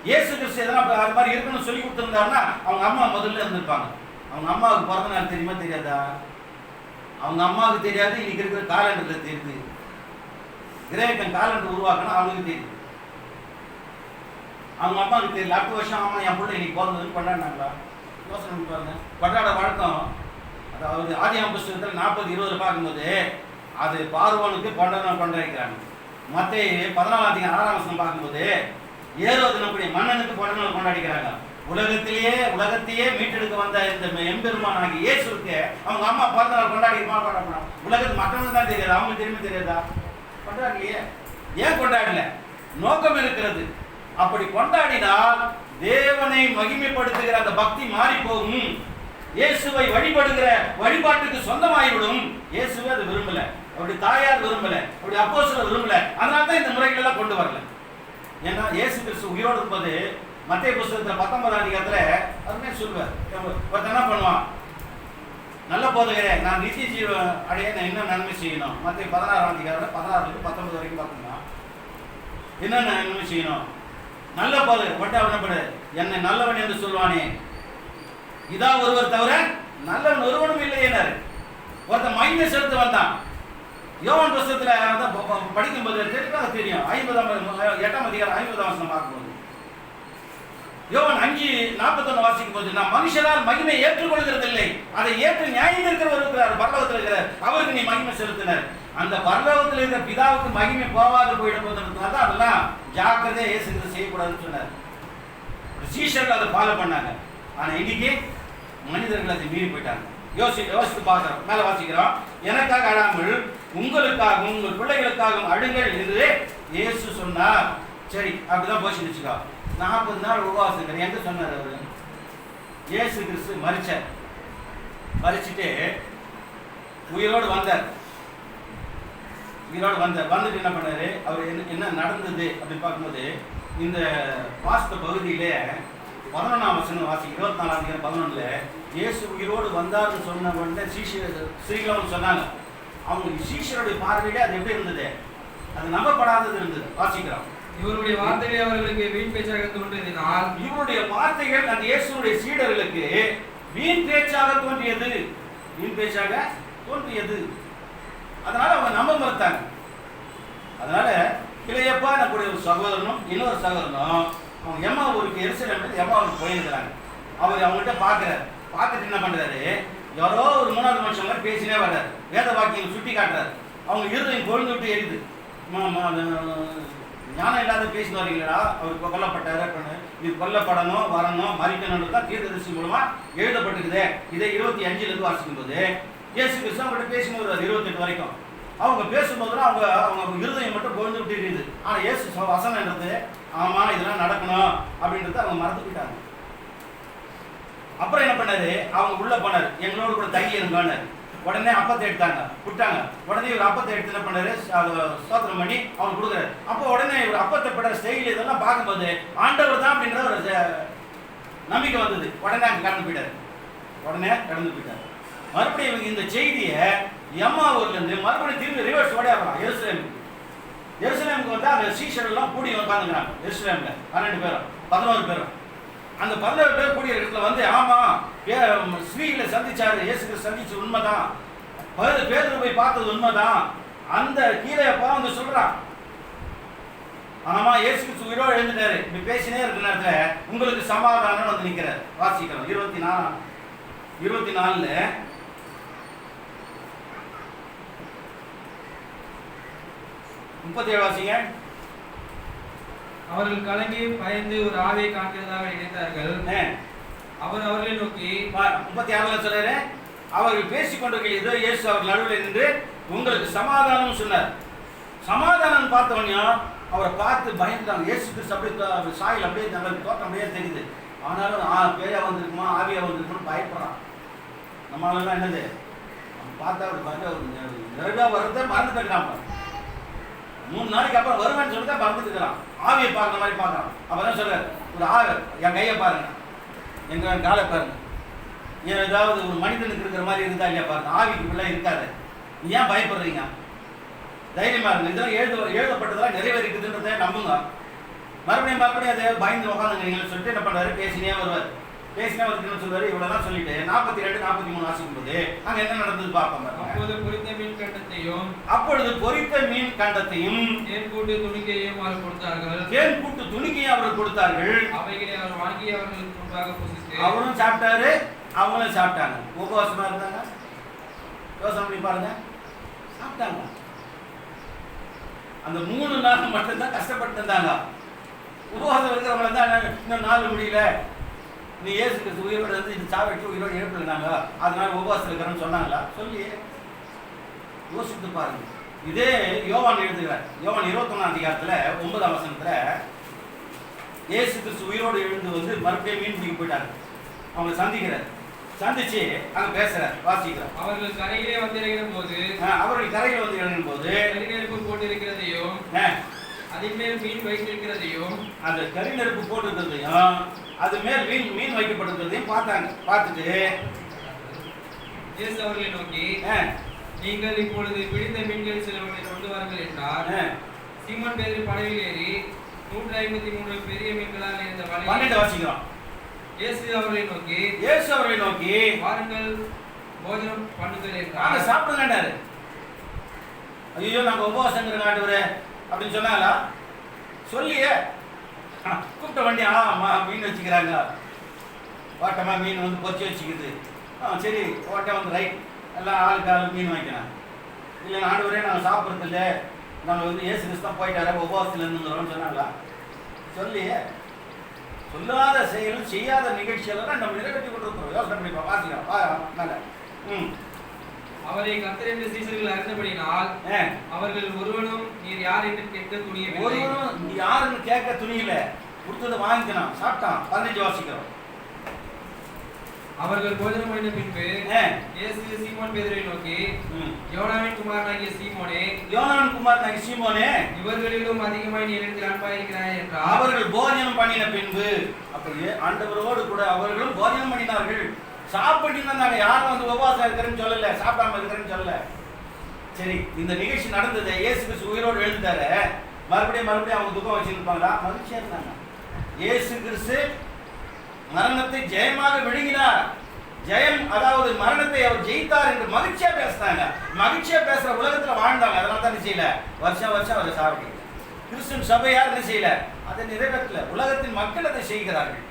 இயேசு கிறிஸ்து எதனா அது மாதிரி இருக்கணும்னு சொல்லி கொடுத்துருந்தாருன்னா அவங்க அம்மா முதல்ல இருந்திருப்பாங்க. அவங்க அம்மாவுக்கு பிறந்த நாள் தெரியுமா தெரியாதா? அவங்க அம்மாவுக்கு தெரியாது, இன்னைக்கு இருக்கிற காலண்டரில் தெரியுது. கிரேக்கன் காலண்டர் உருவாக்கணும் அவங்களுக்கு தெரியுது, அவங்க அம்மாவுக்கு தெரியல. அடுத்த வருஷம் அம்மா என் பிள்ளை இன்னைக்கு பிறந்ததுன்னு கொண்டாடினாங்களா? யோசனை பாருங்க. கொண்டாட வழக்கம், அதாவது ஆதியாகம புஸ்தகத்தில் 40:20 பார்க்கும்போது அது பார்வோனுக்கு கொண்டாடிக்கிறாங்க. மத்தேயு 14:6 பார்க்கும்போது ஏரோது நம்முடைய மன்னனுக்கு பிறந்தநாள் கொண்டாடிக்கிறாங்க. உலகத்தையே மீட்டெடுக்க வந்த இந்த எம்பெருமான் ஆகிய இயேசுக்கு அவங்க அம்மா பிறந்தநாள் கொண்டாடினா உலகத்து மக்களுக்கு தான் தெரியாது, அவங்களுக்கு தெரியுமே தெரியாதா? கொண்டாடலையே. ஏன் கொண்டாடல? நோக்கம் இருக்கிறது. அப்படி கொண்டாடினால் தேவனை மகிமைப்படுத்துகிற அந்த பக்தி மாறி போகும். இயேசுவை வழிபடுகிற வழிபாட்டுக்கு சொந்தமாகிவிடும். இயேசுவை அது விரும்பல, அப்படி தாயார் விரும்பல, அப்படி அப்போஸ்தலர் விரும்பல. அதனால தான் இந்த முறைகள் எல்லாம் கொண்டு வரல. ஏன்னா இயேசு கிறிஸ்து உயிரோடு இருப்பது மத்தேயு புஸ்தகத்தில் 19ஆம் அதிகாரத்தில் அதுமே சொல்லுவார். ஒருத்தன் என்ன பண்ணுவான்? நல்ல போதகரே, நான் நித்திய ஜீவன் அடைய நான் என்ன நன்மை செய்யணும்? மத்தேயு 16ஆம் அதிகாரம் 16-19 வரைக்கும் பார்த்தோம்னா என்ன நன்மை செய்யணும்? நல்ல போதகர் பட்டு அவனப்படு என்னை நல்லவன் என்று சொல்வானே, இதா ஒருவர் தவிர நல்லவன் ஒருவனும் இல்லையேனாரு. ஒருத்தன் மகிமை செலுத்த வந்தான். யோவான் புஸ்தகத்தில் படிக்கும்போது தெளிவாக தெரியும். 8ஆம் அதிகாரம் 50ஆம் வசனம் பார்க்கும்போது யோவான் 5:41 வாசிக்கும் போது, நான் மனுஷரால் மகிமை ஏற்றுக்கொள்கிறதில்லை, அதை ஏற்று நியாயம் இருக்கிறவர் இருக்கிறார், பரலோகத்தில் இருக்கிறார், அவருக்கு நீ மகிமை செலுத்தினர். அந்த பரலோகத்தில் இருக்கிற பிதாவுக்கு மகிமை போகாது போயிடும் போது அதெல்லாம் ஜாக்கிரதையா இயேசு கிறிஸ்து செய்யக்கூடாதுன்னு சொன்னார். சீஷர்கள் அதை ஃபாலோ பண்ணாங்க. ஆனா இன்னைக்கு மனிதர்கள் அதை மீறி போயிட்டாங்க. யோசித்து பார்க்கிறோம். மேல வாசிக்கிறோம், எனக்காக அழாமல் உங்களுக்காகவும் உங்கள் பிள்ளைகளுக்காகவும் அழுங்கள் என்று இயேசு சொன்னார். சரி, அப்படிதான் போச்சு வச்சுக்கோ. 40 நாள் உபவாசம் எங்க சொன்னார் அவரு? இயேசு கிறிஸ்து மரிச்சிட்டு உயிரோடு வந்தார். வந்துட்டு என்ன பண்ணாரு? அவர் என்ன நடந்தது அப்படின்னு பார்க்கும்போது இந்த வாஸ்த பகுதியிலே 11ஆம் வசனம் வாசிக்கிறோம். 24ஆம் அதிகாரம் 11ல இயேசு உயிரோடு வந்தார்னு சொன்ன உடனே ஸ்ரீகளும் சொன்னாங்க. அவங்க சீஷருடைய பார்வையிலே அது எப்படி இருந்தது? அது நம்பப்படாதது இருந்தது. வாசிக்கிறோம், இவருடைய வார்த்தைகள் அவர்களுக்கு வீண் பேச்சாக தோன்றியதினால், இவருடைய வார்த்தைகள் அந்த இயேசுடைய சீடர்களுக்கு வீண் பேச்சாக தோன்றியது. அதனால அவங்க நம்ப மறுத்தாங்க. அதனால கிளையப்பா நம்முடைய ஒரு சகோதரனும் இன்னொரு சகோதரனும் அவங்க எம்மாவூருக்கு எருசலேம் எம்மாவூருக்கு போயிருக்கிறாங்க. அவர் அவங்கள்ட்ட பார்த்துட்டு என்ன பண்றாரு? யாரோ ஒரு 3வது மனுஷன் மாதிரி பேசினே வர்றாரு. வேத வாக்கியம் சுட்டி காட்டுறாரு. அவங்க இருதயம் கொழுந்து விட்டு எரியுது. ஞானம் இல்லாத பேசிட்டு வரீங்களா? அவர் கொல்லப்பட்டாரு, இது கொல்லப்படணும், வரணும், மறிக்கணும் தான் தீர்க்கதரிசி மூலமா எழுதப்பட்டிருக்குது. இதை 25 வாசிக்கும் போது இயேசு கிறிஸ்து அவங்கள்ட்ட பேசினு வருவார் 28 வரைக்கும். அவங்க பேசும்போதுலாம் அவங்க இருதயம் மட்டும் கொழுந்து விட்டு எரியுது. ஆனா இயேசு வசனம் என்னது? ஆமா, இதெல்லாம் நடக்கணும் அப்படின்றத அவங்க மறந்து போயிட்டாங்க. அப்புறம் என்ன பண்ணாரு? அவங்க உள்ள போனாரு, எங்களோட கூட தங்கி இருங்கன்னு. உடனே அப்பத்தை எடுத்தாங்க, விட்டாங்க. உடனே இவர் அப்பத்தை எடுத்து என்ன பண்ணாரு? ஸ்தோத்திரம் பண்ணி அவங்க கொடுக்குறாரு. அப்போ உடனே இவர் அப்பத்தை படுற ஸ்டைல் இதெல்லாம் பார்க்கும்போது ஆண்டவர் தான் அப்படின்ற ஒரு நம்பிக்கை வந்தது. உடனே அங்கே கடந்து போயிட்டார். மறுபடியும் இவங்க இந்த செய்தியை எம்மாவூர்ல இருந்து மறுபடியும் திரும்பி ரிவர்ஸ் ஓடியாடுறாங்க எருசலேமுக்கு வந்து அந்த சீஷர் எல்லாம் கூடி உட்காந்துக்கிறாங்க. எருசலேம்ல 12 பேரும் 11 பேரும். அந்த 11 பேர் கூடிய இடத்துல வந்து, ஆமா ஸ்ரீகளை சந்திச்சாரு, இயேசு கிறிஸ்து சந்திச்சு உண்மைதான், பேதுரு போய் பார்த்தது உண்மைதான். அந்த கீரையப்பா வந்து சொல்றான், ஆமா இயேசு கிறிஸ்து உயிரோடு எழுந்துட்டாரு. இப்படி பேசினே இருக்கிற நேரத்துல உங்களுக்கு சமாதானம் வந்து நிக்கிறார். வாசிக்கிறோம் 24ல 37 வாசிங்க. அவர்கள் கலங்கி பயந்து ஒரு ஆவியை காண்கிறதாக நினைத்தார்கள். அவர் அவர்களை நோக்கி 36ல சொல்றாரு, அவர்கள் பேசிக் கொண்டிருக்கிற இயேசு அவர் நடுவில் நின்று உங்களுக்கு சமாதானம் சொன்னார். சமாதானம் பார்த்தவனே அவரை பார்த்து பயந்துட்டாங்க. இயேசு கிறிஸ்து அப்படியே சாயல் அப்படியே தோட்டம் அப்படியே தெரியுது. ஆனாலும் பேயா வந்திருக்குமா, ஆவியா வந்திருக்குன்னு பயப்படுறான். நம்மளால என்னது பார்த்தா நிறையா வர்றத மறந்துட்டு இருக்கிறான். 3 நாளைக்கு அப்புறம் வருவேன்னு சொல்லிட்டு மறந்துட்டு இருக்கிறான். ஆவியை பார்க்குற மாதிரி பார்க்கறான். அப்பதான் சொல்றாரு, ஒரு ஆவி என் கையை பாருங்க, எங்க காலை பாருங்க, ஏன் ஏதாவது ஒரு மனிதனுக்கு இருக்கிற மாதிரி இருந்தா இல்லையா பாருங்க. ஆவிக்கு பிள்ளை இருக்காது. ஏன் பயப்படுறீங்க? தைரியமா இருங்க. இதெல்லாம் எழுதப்பட்டதெல்லாம் நிறைவேறிக்குதுன்றதை நம்புங்க. மறுபடியும் அதை பயந்து உட்காந்துங்கிறீங்கன்னு சொல்லிட்டு என்ன பண்ணுறாரு, பேசினே வருவார். பேசினா வந்து சொல்லுவாரு, இவ்வளவுதான் சொல்லிட்டு 42, 43 வாசிக்கும்போது அங்க என்ன நடந்தது பார்ப்போம். அப்பொழுது பொரித்த மீன் கண்டத்தையும் தேன் கூட்டு துணிக்கையும் அவர்கள் கொடுத்தார்கள். அவைகளை அவர் வாங்கி அவர்களுக்கு முன்பாக புசித்து அவரும் சாப்பிட்டாரு, அவங்களும் சாப்பிட்டாங்க. உபவாசமா இருந்தாங்க. யோசனை பண்ணி பாருங்க, சாப்பிட்டாங்க. அந்த 3 நாள் மட்டும்தான் கஷ்டப்பட்டு இருந்தாங்க. உபவாசம் இருக்கிறவங்கள தான் இன்னும் 4 முடியல, நீ இயேசு கிறிஸ்து உயிரோடு வந்து இது சாவிட்டு உயிரோடு எழுப்பினாங்க, அதனால உபவாசம் இருக்கிறேன்னு சொன்னாங்களா? சொல்லி யோசித்து பாருங்க. இதே யோவான் எழுதுகிறார். யோவான் 21ஆம் அதிகாரத்துல 9ஆம் வசனத்துல இயேசு கிறிஸ்து உயிரோடு எழுந்து வந்து மறுபடியும் மீன் பிடிக்க போயிட்டாங்க. அவங்க சந்திக்கிறார். சந்திச்சு அங்க பேசுறார், வாசிக்கிறார். அவர்கள் கரையிலே வந்து இறங்கின போது கரிநெருப்பு போட்டிருக்கிறதையும் அதன் மேல் மீன் வைத்திருக்கிறதையும் அந்த கரிநெருப்பு போட்டிருக்கிறதையும் அது மேல் மீன் வைக்கப்பட்டிருக்கிறதையும் பார்த்தாங்க. பார்த்துட்டு இயேசு அவர்களை நோக்கி, நீங்கள் இப்பொழுது பிடித்த மீன்கள் சிலவற்றை கொண்டு வாருங்கள் என்றார். சீமோன் பேதுரு படவில் ஏறி 153 பெரிய மீன்களால் இருந்த வலையை வாசிக்கிறோம். இயேசு அவர்களை நோக்கி வாருங்கள் போஜனம் பண்ணுங்கள் என்றார். சாப்பிடுங்கன்னாரு. ஐயோ நாங்க உபவாசங்கிற ஆண்டவரே அப்படின்னு சொன்னாங்களா? சொல்லியே கூப்பிட்ட வண்டி மீன் வச்சுக்கிறாங்க. ஓட்டமா மீன் வந்து பொறிச்சு வச்சுக்குது. சரி ஓட்டம் வந்து ரைட், எல்லாம் ஆளுக்கு மீன் வாங்கிக்கலாம். இல்லை ஆண்டவரே நாங்கள் சாப்பிட்றது இல்லை, நாங்கள் வந்து ஏசு கிறிஸ்து தான் போயிட்டார உபவாசத்தில் இருந்துங்கிறோம்னு சொன்னாங்களா? சொல்லியே சொல்லாத செயலும் செய்யாத நிகழ்ச்சியெல்லாம் நம்ம நிறைவேற்றி கொண்டிருக்கிறோம். யோசனை பண்ணி வாசிக்கிறோம். அவரை கர்த்தர் என்று சீஷர்கள் அறிந்தபடியினால் அவர்கள் ஒருவனும் நீர் யார் என்று கேட்க துணியவில்லை. ஒருவனும் நீ யாருன்னு கேட்க துணியல, கொடுத்ததை வாங்கிக்கலாம், சாப்பிட்டான். 15 வாசிக்கிறோம். அவர்கள் போஜனம் பண்ணின பின்பு இயேசு சீமோன் பேதுருவை நோக்கி, யோனாவின் குமாரனாகிய சீமோனே, இவர்களிலும் அதிகமாய் நீ என்னிடத்தில் அன்பாய் இருக்கிறாய் என்றார். அவர்கள் போஜனம் பண்ணின பின்பு, அப்படியே ஆண்டவரோடு கூட அவர்களும் போஜனம் பண்ணினார்கள். சாப்பிட்டு நாங்க யாரும் வந்து உபவாசம் இருக்கிறேன்னு சொல்லல, சாப்பிடாம இருக்கிறேன்னு சொல்லல. சரி, இந்த நிகழ்ச்சி நடந்தது. இயேசு கிறிஸ்து உயிரோடு எழுந்தாரு. மறுபடியும் அவங்க துக்கம் வச்சிருப்பாங்களா? மகிழ்ச்சியா இருந்தாங்க. இயேசு கிறிஸ்து மரணத்தை ஜெயமாக விழுங்கினார். ஜெயம், அதாவது மரணத்தை அவர் ஜெயித்தார் என்று மகிழ்ச்சியா பேசினாங்க. மகிழ்ச்சியா பேசுற உலகத்துல வாழ்ந்தாங்க. அதனால தான் என்ன செய்யல, வருஷம் அவரை சாப்பிட்டு கிறிஸ்துவின் சபை யார் என்ன செய்யல, அதை நிறைவேற்றல. உலகத்தின் மக்கள் அதை செய்கிறார்கள்.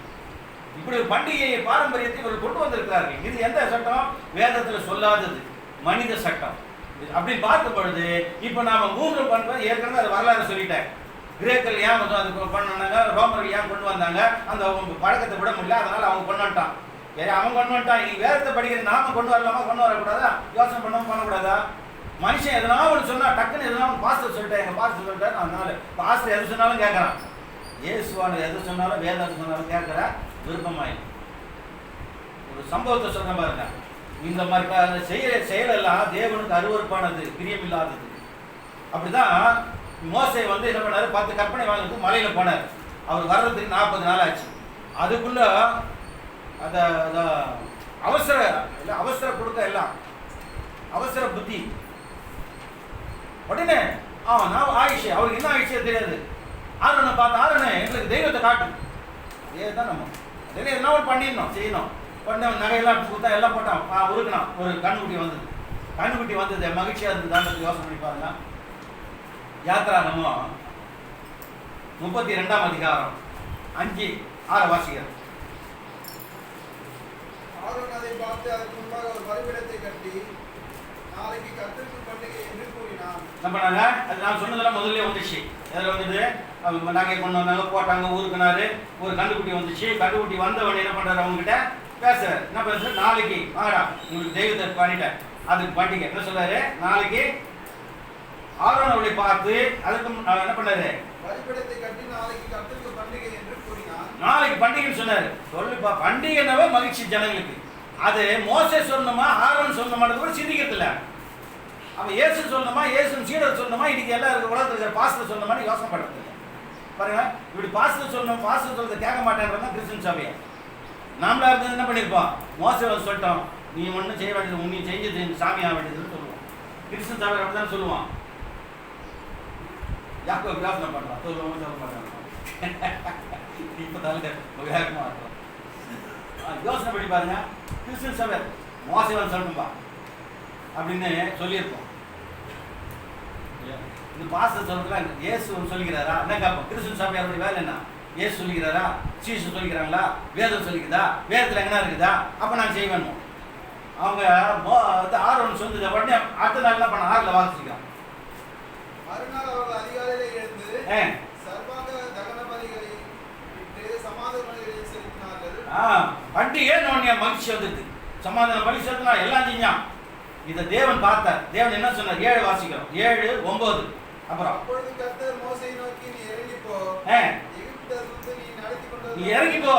இப்படி ஒரு பண்டிகையை பாரம்பரியத்தை இவர்கள் கொண்டு வந்திருக்கிறார்கள். இது எந்த சட்டம்? வேதத்துல சொல்லாதது, மனித சட்டம். அப்படின்னு பார்க்கும் பொழுது இப்ப நாம 3 பண்போம். ஏற்கனவே அது வரலாறு சொல்லிட்டேன். கிரேக்கர்கள் ஏன் வந்து அது பண்ணாங்க, ரோமர்கள் ஏன் கொண்டு வந்தாங்க, அந்த பழக்கத்தை விட முடியல, அதனால அவங்க கொண்டு வந்துட்டான். அவன் கொண்டு வந்துட்டான். நீ வேதத்தை படிக்கிற நாம கொண்டு வரலாமா, கொண்டு வரக்கூடாதா? யோசனை பண்ணக்கூடாதா? மனுஷன் எதனா ஒன்று சொன்னா டக்குன்னு எதனா பாஸ்டர் சொல்லிட்டேன், எங்க பாஸ்டர் சொல்லிட்டேன். அதனால பாஸ்டர் எது சொன்னாலும் கேட்கறான். இயேசுவான எது சொன்னாலும் வேதம் சொன்னாலும் கேட்கற விருப்பமாயி. ஒரு சம்பவத்தை சொன்ன பாருங்க. இந்த மாதிரி செயலெல்லாம் தேவனுக்கு அருவருப்பானது, பிரியமில்லாதது. அப்படிதான் மோசே வந்து என்ன பண்ணாரு, 10 கற்பனை வாங்கிட்டு மலையில போனார். அவர் வர்றதுக்கு 40 நாள் ஆச்சு. அதுக்குள்ள அந்த அவசர கொடுக்க எல்லாம் அவசர புத்தி. உடனே நான் ஆயிஷே, அவருக்கு என்ன ஆயிடுச்சே தெரியாது. ஆரோனை பார்த்து, ஆரோனே எங்களுக்கு தெய்வத்தை காட்டு. அதேதான் நம்ம என்ன ஒரு பண்ணிடணும், செய்யணும். உடனே நகையெல்லாம் கொடுத்தா எல்லாம் போட்டான், உருக்கணும். ஒரு கண்ணுக்குட்டி வந்தது, மகிழ்ச்சியா இருந்தது. யோசனை பண்ணி பாருங்க. யாத்ராகமம் 32ஆம் அதிகாரம் 5-6 வாசிக்கிறோம். ஆரோன் அதை பார்த்து அதற்கு முன்பாக ஒரு பலிபீடத்தை கட்டி நாளைக்கு கர்த்தருக்கு பண்டிகை என்று கூறினான். என்ன பண்ணாங்க? அது நான் சொன்னதெல்லாம் முதல்ல வந்துச்சு. எதில் வந்தது? நகை கொண்டு வந்தாங்க, போட்டாங்க, ஊருக்குனாரு. ஒரு கண்டுக்குட்டி வந்துச்சு. கண்டுக்குட்டி வந்தவன் என்ன பண்றாரு, அவங்க கிட்ட பேசுறாரு. என்ன பேசுறாரு? நாளைக்கு வாங்கடா, உங்களுக்கு தெய்வத்தை பண்ணிட்டேன், அதுக்கு பண்டிகை. என்ன சொல்றாரு? நாளைக்கு ஆரோன் அவளை பார்த்து அதுக்கு என்ன பண்ணாரு? பலிபீடத்தை கட்டி நாளைக்கு கர்த்தருக்கு பண்டிகை என்று கூறினான். நாளைக்கு பண்டிகைன்னு சொன்னாரு. சொல்லுப்பா, பண்டிகைனாவே மகிழ்ச்சி ஜனங்களுக்கு. அது மோசே சொல்லணுமா, ஆரோன் சொல்லணுமான்னு கூட சிந்திக்கிறதில்ல. அவன் இயேசு சொல்லணுமா, இயேசு சீடர் சொல்லணுமா, இன்னைக்கு எல்லாம் இருக்க உலகத்தில் இருக்கிற பாஸ்டர் சொல்லணுமான்னு யோசனை பண்றது இல்லை. பாருங்க, இப்படி பாஸ்டர் சொல்லணும், பாஸ்டர் சொல்றதை கேட்க மாட்டேன்றதான் கிறிஸ்டின் சபையை. நாமளா இருந்து என்ன பண்ணியிருப்போம்? மோசே சொல்லிட்டோம், நீ ஒன்றும் செய்ய வேண்டியது, நீ செஞ்சது சாமி ஆக வேண்டியதுன்னு சொல்லுவோம். கிறிஸ்டின் சபை அப்படிதான் சொல்லுவான். யாக்கோ யோசனை பண்றான், சொல்ல மாட்டான். இப்போதாங்க வேகமாக இருக்கும். யோசனை பண்ணி பாருங்க, கிறிஸ்டின் சபை மோசம் சொல்லணும்பா அப்படின்னு சொல்லியிருக்கோம். இந்த பாஸ்டர் சொல்றாங்க இயேசு சொல்லிக்கிறாரா? என்ன கேட்போம், கிறிஸ்டின் சபையாருடைய வேலை என்ன? இயேசு சொல்லிக்கிறாரா? சீசு சொல்லிக்கிறாங்களா? வேதம் சொல்லிக்குதா? வேதத்தில் எங்கன்னா இருக்குதா? அப்போ நான் செய்வேன். அவங்க ஆர்வம் சொன்னது உடனே அடுத்த நாள் என்ன பண்ண 6ல் வாசிக்கிறோம். மறுநாள் அவர்கள் அதிகாலையிலே எழுந்து சர்வாங்க தகன பலிகளை விட்டு சமாதான பலிகளை செலுத்தினார்கள். பண்டிகை நோனியா மகிழ்ச்சி வந்துட்டு சமாதான பலி செலுத்தினா எல்லாம் செஞ்சான். இதை தேவன் பார்த்தார். தேவன் என்ன சொன்னார்? 7 வாசிக்கிறோம், 7, 9. அப்புறம் அப்பொழுது கர்த்தர் மோசேயை நோக்கி, நீ இறங்கி போ, எகிப்திலிருந்து நீ நடத்தி கொண்டு நீ இறங்கி போ.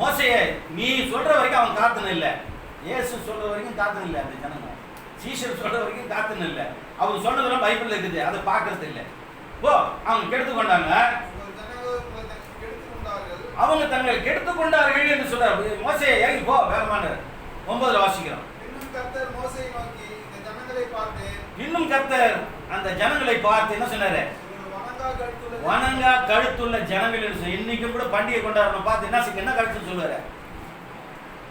மோசேயே நீ சொல்ற வரைக்கும் அவன் காத்துன்னு இல்லை. இயேசு சொல்ற வரைக்கும் காத்துன்னு இல்லை. அந்த ஜனங்க சீஷர் சொல்ற வரைக்கும் காத்துன்னு இல்லை. அவங்க சொன்னதெல்லாம் பைபிள்ல இருக்குது, அதை பார்க்கறது இல்லை. போ, அவங்க கெடுத்து கொண்டாங்க, அவங்க தங்களை கெடுத்து கொண்டார்கள் என்று சொல்றாரு. மோசேயை இறங்கி போ வேகமான 9ல் வாசிக்கிறோம். இன்னும் கர்த்தர் மோசேயை நோக்கி, இந்த ஜனங்களை பார்த்து, இன்னும் கர்த்தர் அந்த ஜனங்களை பார்த்து என்ன சொன்னாரு? வணங்கா கழுத்துள்ள ஜனங்கள் என்று சொல்லி. இன்னைக்கு கூட பண்டிகை கொண்டாடணும் பார்த்து என்ன கழுத்துன்னு சொல்லுவாரு?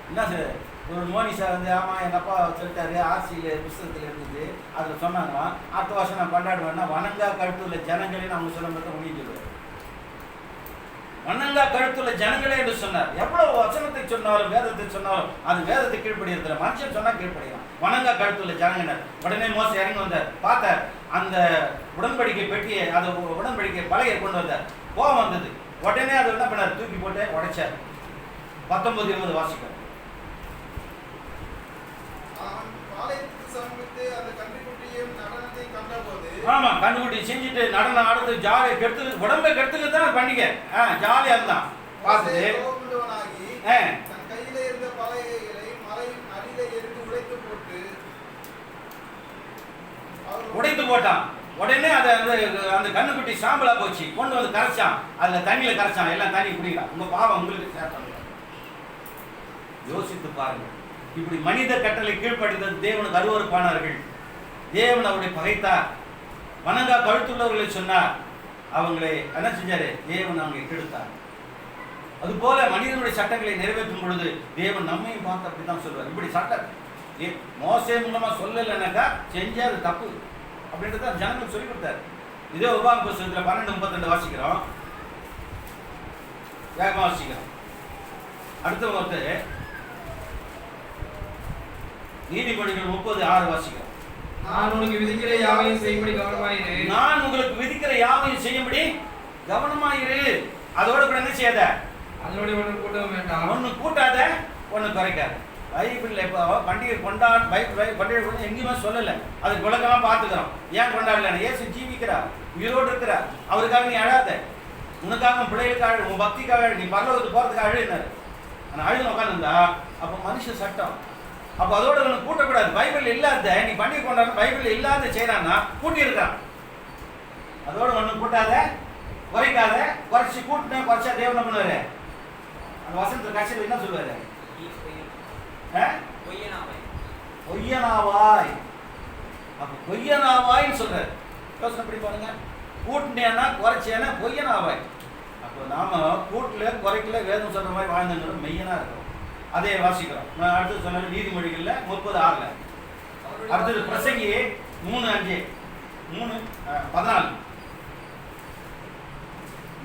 என்ன சார் ஒரு மோனிஷா வந்து ஆமா எங்கள் அப்பா சொல்லிட்டாரு, ஆர்சியில் புஸ்தகத்தில் இருந்தது, அதில் சொன்னாங்க அடுத்த வருஷம் நான் கொண்டாடுவேன்னா வணங்கா கழுத்துள்ள ஜனங்களே அவங்க சொல்ல மட்டும் முடியும் சொல்லுவார். வணங்கா கழுத்துள்ள ஜனங்களே என்று சொன்னார். எவ்வளவு வசனத்தை சொன்னாலும் வேதத்தை சொன்னாலும் அது வேதத்தை கீழ்படுகிறதுல மனுஷன் சொன்னா கீழ்படுகிறான். வணங்கா கழுத்துள்ள ஜனங்கினர். உடனே மோசே இறங்கி வந்தார், பார்த்தார் அந்த உடன்படிக்கை பெட்டியை, அது உடன்படிக்கை பலகை கொண்டு வந்தார். கோபம் வந்தது. உடனே அதை என்ன பண்ணார்? தூக்கி போட்டு உடைச்சார். 19, 20 வாசிக்கும். ஆமா, கண்டுபிடி செஞ்சுட்டு நடனம் ஆடுறது ஜாலியை கெடுத்து உடம்பை கெடுத்துக்கு தான் பண்டிகை. ஜாலியா இருந்தான் பார்த்துட்டு கையில இருந்த பலகைகளை மலையின் அடியில எடுத்து உடைத்து போட்டான். உடனே அதை அந்த கண்ணுக்குட்டி சாம்பலா போச்சு. கொண்டு வந்து கரைச்சான், அதுல தண்ணியில கரைச்சான். எல்லாம் தண்ணி குடிக்கலாம். உங்க பாவம் உங்களுக்கு சேர்த்தாங்க. யோசித்து பாருங்க. இப்படி மனித கட்டளை கீழ்ப்படிந்தது தேவனுக்கு அருவருப்பானார்கள். தேவன் அவருடைய பகைத்தார். வணங்கா கழுத்துள்ளவர்களை சொன்னார். அவங்களை என்ன செஞ்சாரு? தேவன் அவங்க கெடுத்தார். அதுபோல மனிதனுடைய சட்டங்களை நிறைவேற்றும் பொழுது தேவன் நம்மையும் பார்த்து அப்படித்தான் சொல்வார். இப்படி சட்டம் மோசே மூலமா சொல்லலைன்னாக்கா செஞ்சா அது தப்பு அப்படின்றத ஜனங்களுக்கு சொல்லி கொடுத்தாரு. இதே உபாகம புஸ்தகத்துல 12:32 வாசிக்கிறோம். வேகமா வாசிக்கிறோம். அடுத்த ஒருத்தர் நீதிமொழிகள் 30:6 வாசிக்கிறோம். நான் உங்களுக்கு விதிக்கிற யாவையும் செய்யும்படி கவனமாயிரு. நான் உங்களுக்கு விதிக்கிற யாவையும் செய்யும்படி கவனமாயிரு. அதோட கூட என்ன செய்யாத? அதோட ஒன்று கூட்டவும் வேண்டாம். ஒன்று கூட்டாத, ஒன்று குறைக்காத. பைபிள்ல இப்போ பண்டிகை பண்டிகை எங்கேயுமே சொல்லலை. அதுக்கு விளக்கமாக பார்த்துக்கிறோம். ஏன் கொண்டாடல? இயேசு ஜீவிக்கிறார், உயிரோடு இருக்கிறார். அவருக்காக நீ அழாத. உனக்காக பிள்ளைகளுக்காக, உன் பக்திக்காக, நீ பரலோகத்துக்கு போகிறதுக்காக அழுதினார். ஆனால் அழுது உட்காந்துருந்தா அப்போ மனுஷ சட்டம். அப்போ அதோட ஒன்று கூட்டக்கூடாது. பைபிள் இல்லாத நீ பண்டிகை கொண்டாட பைபிள் இல்லாத செய்யறான்னா கூட்டி இருக்கான். அதோட ஒன்று கூட்டாத, குறைக்காத. குறைச்சி கூட்டினா குறைச்சா தேவன் பண்ணுவாரு. அந்த வசனத்தை கட்சியில் என்ன சொல்லுவாரு? பொய்யனாவாய். அப்ப பொய்யனாவாய்ன்னு சொல்றாரு. யோசனை பண்ணி பாருங்க. கூட்டினா குறைச்சேன்னா பொய்யனாவாய். அப்போ நாம கூட்டல குறைக்கல வேதம் சொல்ற மாதிரி வாழ்ந்துங்கிறது மெய்யனா இருக்கும். அதே வாசிக்கிறோம். அடுத்து சொன்ன நீதிமொழிகள்ல 30:6. அடுத்தது பிரசங்கி 3:5 3:14.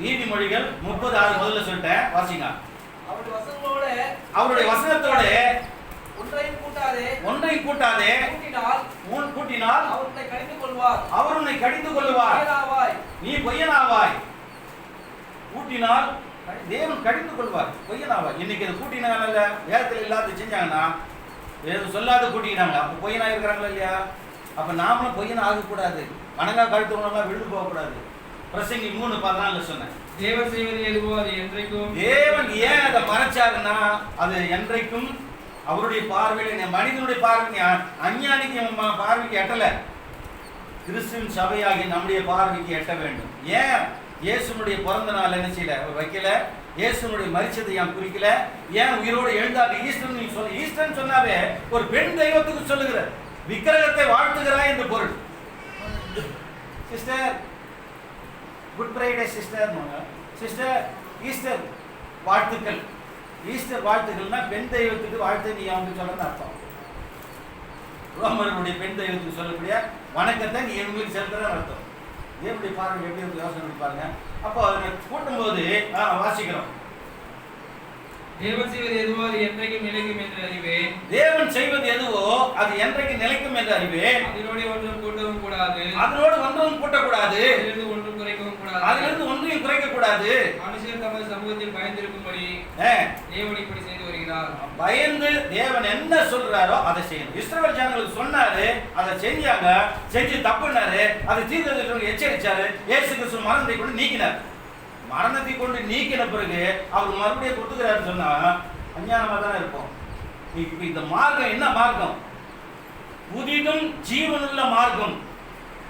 நீதிமொழிகள் 30:6 முதல்ல சொல்லிட்டேன், வாசிங்க. அவருடைய வசனத்தோட ஒன்றையும் கூட்டாதே. கூட்டினால் அவர் உன்னை கடிந்து கொள்வார். நீ பொய்யனாவாய். கூட்டினால் தேவன் கடிந்து கொள்வார். பொய்யனாவாய். இன்னைக்கு இது கூட்டினாங்க இல்ல, வேதத்தில் இல்லாத செஞ்சாங்கன்னா வேதம் சொல்லாத கூட்டினாங்க. அப்ப பொய்யனா இருக்கிறாங்களா இல்லையா? அப்ப நாமளும் பொய்யனா ஆகக்கூடாது. வணங்கா கழுத்துவங்களாம் விழுந்து போகக்கூடாது. பிரசங்கி 3:14 சொன்னேன். தேவன் செய்வது எதுவோ அது என்றைக்கும். தேவன் ஏன் அதை மறைச்சாருன்னா அது என்றைக்கும் அவருடைய பார்வையில, மனிதனுடைய பார்வைக்கு, அஞ்ஞானிக்கு பார்வைக்கு எட்டல. கிறிஸ்துவின் சபையாகி நம்முடைய பார்வைக்கு எட்ட வேண்டும். ஏன் இயேசுனுடைய பிறந்த நாள் என்ன செய்யல வைக்கல? இயேசுனுடைய மரிச்சதை ஏன் குறிக்கல? ஏன் உயிரோடு எழுந்தாரு? ஈஸ்டர்னு சொன்னாவே ஒரு பெண் தெய்வத்துக்கு சொல்லுகிற விக்கிரகத்தை வாழ்த்துகிறாய் என்று பொருள். Sister, good Friday sister. Sister Easter வாழ்த்துக்கள். ஈஸ்டர் வாழ்த்துக்கள்னா பெண் தெய்வத்துக்கு வாழ்த்து நீ அவங்க சொல்லணும்னு அர்த்தம். ரோமர்களுடைய பெண் தெய்வத்துக்கு சொல்லக்கூடிய வணக்கத்தை நீ இவங்களுக்கு செலுத்துற அர்த்தம். எப்படி பாருங்க, எப்படி யோசனை பண்ணி பாருங்க. அப்போ அதை கூட்டும்போது வாசிக்கிறோம். தேவன் செய்வது எதுவோ அது என்றைக்கும் நிலைக்கும் என்று அறிவேன். தேவன் செய்வது எதுவோ அது என்றைக்கு நிலைக்கும் என்று அறிவேன். அதனோடு ஒன்றும் கூட்டவும் கூடாது, அதனோடு ஒன்றும் கூட்டக்கூடாது, அதிலிருந்து ஒன்றும் குறைக்கவும் கூடாது, அதிலிருந்து ஒன்றையும் குறைக்க கூடாது. மனுஷர் தமது சமூகத்தில் பயந்திருக்கும்படி தேவன் இப்படி செய்து வருகிறார். பயந்து தேவன் என்ன சொல்றாரோ அதை செய்யணும். இஸ்ரவேல் ஜனங்களுக்கு சொன்னாரு, அதை செஞ்சாங்க. செஞ்சு தப்புனாரு, அதை தீர்க்கதரிசிகள் எச்சரிச்சாரு. இயேசு கிறிஸ்து மரணத்தை கொண்டு நீக்கினார். மரணத்தை கொண்டு நீக்கின பிறகு அவர் மறுபடியும் கொடுத்துக்கிறாரு சொன்னா அஞ்ஞானமா தானே இருப்போம். இந்த மார்க்கம் என்ன மார்க்கம்? புதிதும் ஜீவனுள்ள மார்க்கம்.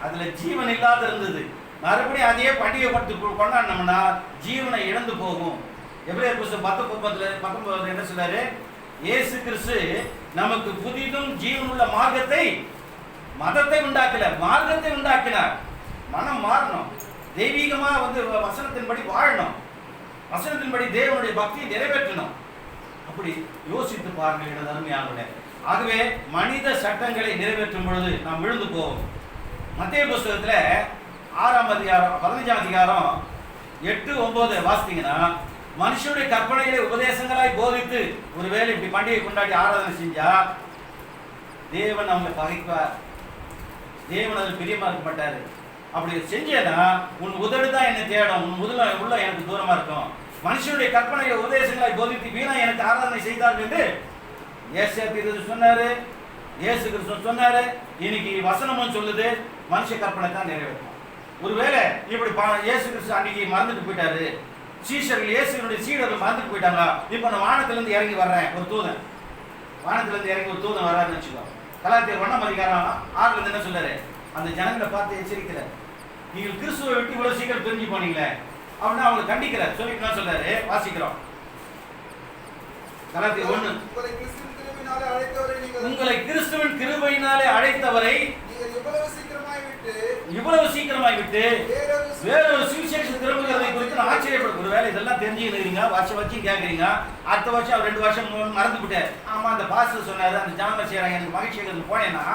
அதுல ஜீவன் இல்லாத இருந்தது. மறுபடியும் அதையே பண்டிகை படுத்தி கொண்டாடினோம்னா ஜீவனை இழந்து போகும். எபிரேயர் புத்தகம் 10:19 என்ன சொல்றாரு? இயேசு கிறிஸ்து நமக்கு புதிதும் ஜீவனுள்ள மார்க்கத்தை, மதத்தை உண்டாக்கல, மார்க்கத்தை உண்டாக்கினார். மனம் மாறணும், தெய்வீகமா வசனத்தின்படி வாழணும், வசனத்தின்படி தேவனுடைய பக்தியை நிறைவேற்றணும். அப்படி யோசித்து பாருங்கள் எனது அருமையானவர்களே. ஆகவே மனித சட்டங்களை நிறைவேற்றும் பொழுது நாம் விழுந்து போவோம். மத்தேயு புத்தகத்துல 6ஆம் அதிகாரம் 15ஆம் அதிகாரம் 8-9 வாசித்தீங்கன்னா, மனுஷனுடைய கற்பனைகளை உபதேசங்களாய் போதித்து ஒருவேளை இப்படி பண்டிகை கொண்டாடி ஆராதனை செஞ்சா தேவன் அவங்களை பகைப்பார். தேவன் அதில் பிரியமா இருக்க மாட்டாரு. அப்படி செஞ்சேன்னா உன் உதடு தான் என்னை தேடும், உன் உள்ள எனக்கு தூரமா இருக்கும். மனுஷனுடைய கற்பனைகளை உபதேசங்களாய் போதித்து வீணா எனக்கு ஆராதனை செய்தார்கள் என்று ஏசாயா தீர்க்கதரிசி சொன்னாரு, இயேசு கிறிஸ்து சொன்னாரு. இன்னைக்கு வசனமும் சொல்லுது, மனுஷ கற்பனை தான் நிறைவேற்றும். ஒருவேளை இப்படி இயேசு கிறிஸ்து அன்னைக்கு மறந்துட்டு போயிட்டாரு, சீஷர்கள் இயேசுனுடைய சீடர்கள் மறந்துட்டு போயிட்டாங்க. இப்போ நான் வானத்திலிருந்து இறங்கி வர்றேன், ஒரு தூதன் வானத்திலிருந்து இறங்கி ஒரு தூதன் வராதுன்னு வச்சுக்கோ. கலாத்தியர் 1ஆம் அதிகாரம் 6 என்ன சொல்றாரு? அந்த ஜனங்களை பார்த்து எச்சரிக்கிறார். நீங்கள் கிறிஸ்துவை விட்டு இவ்வளவு சீக்கிரம் தெரிஞ்சு போனீங்களே அப்படின்னா அவங்களை கண்டிக்கிறார். சொல்லிட்டு என்ன சொல்றாரு? வாசிக்கிறோம். கலாத்தியர் 1. உங்களை கிறிஸ்துவின் கிருபையினாலே அழைத்தவரை இவ்வளவு சீக்கிரமாய் விட்டு வேறொரு சுவிசேஷம் திரும்புகிறதை குறித்து நான் ஆச்சரியப்படும். ஒருவேளை இதெல்லாம் தெரிஞ்சுக்கிறீங்க, வச்சு கேட்குறீங்க. அடுத்த வருஷம் 2 வருஷம் மறந்து விட்டேன். ஆமா, அந்த பாஸ்டர் சொன்னாரு, அந்த ஜாம செய்யறாங்க, எனக்கு மகிழ்ச்சி போனேன்னா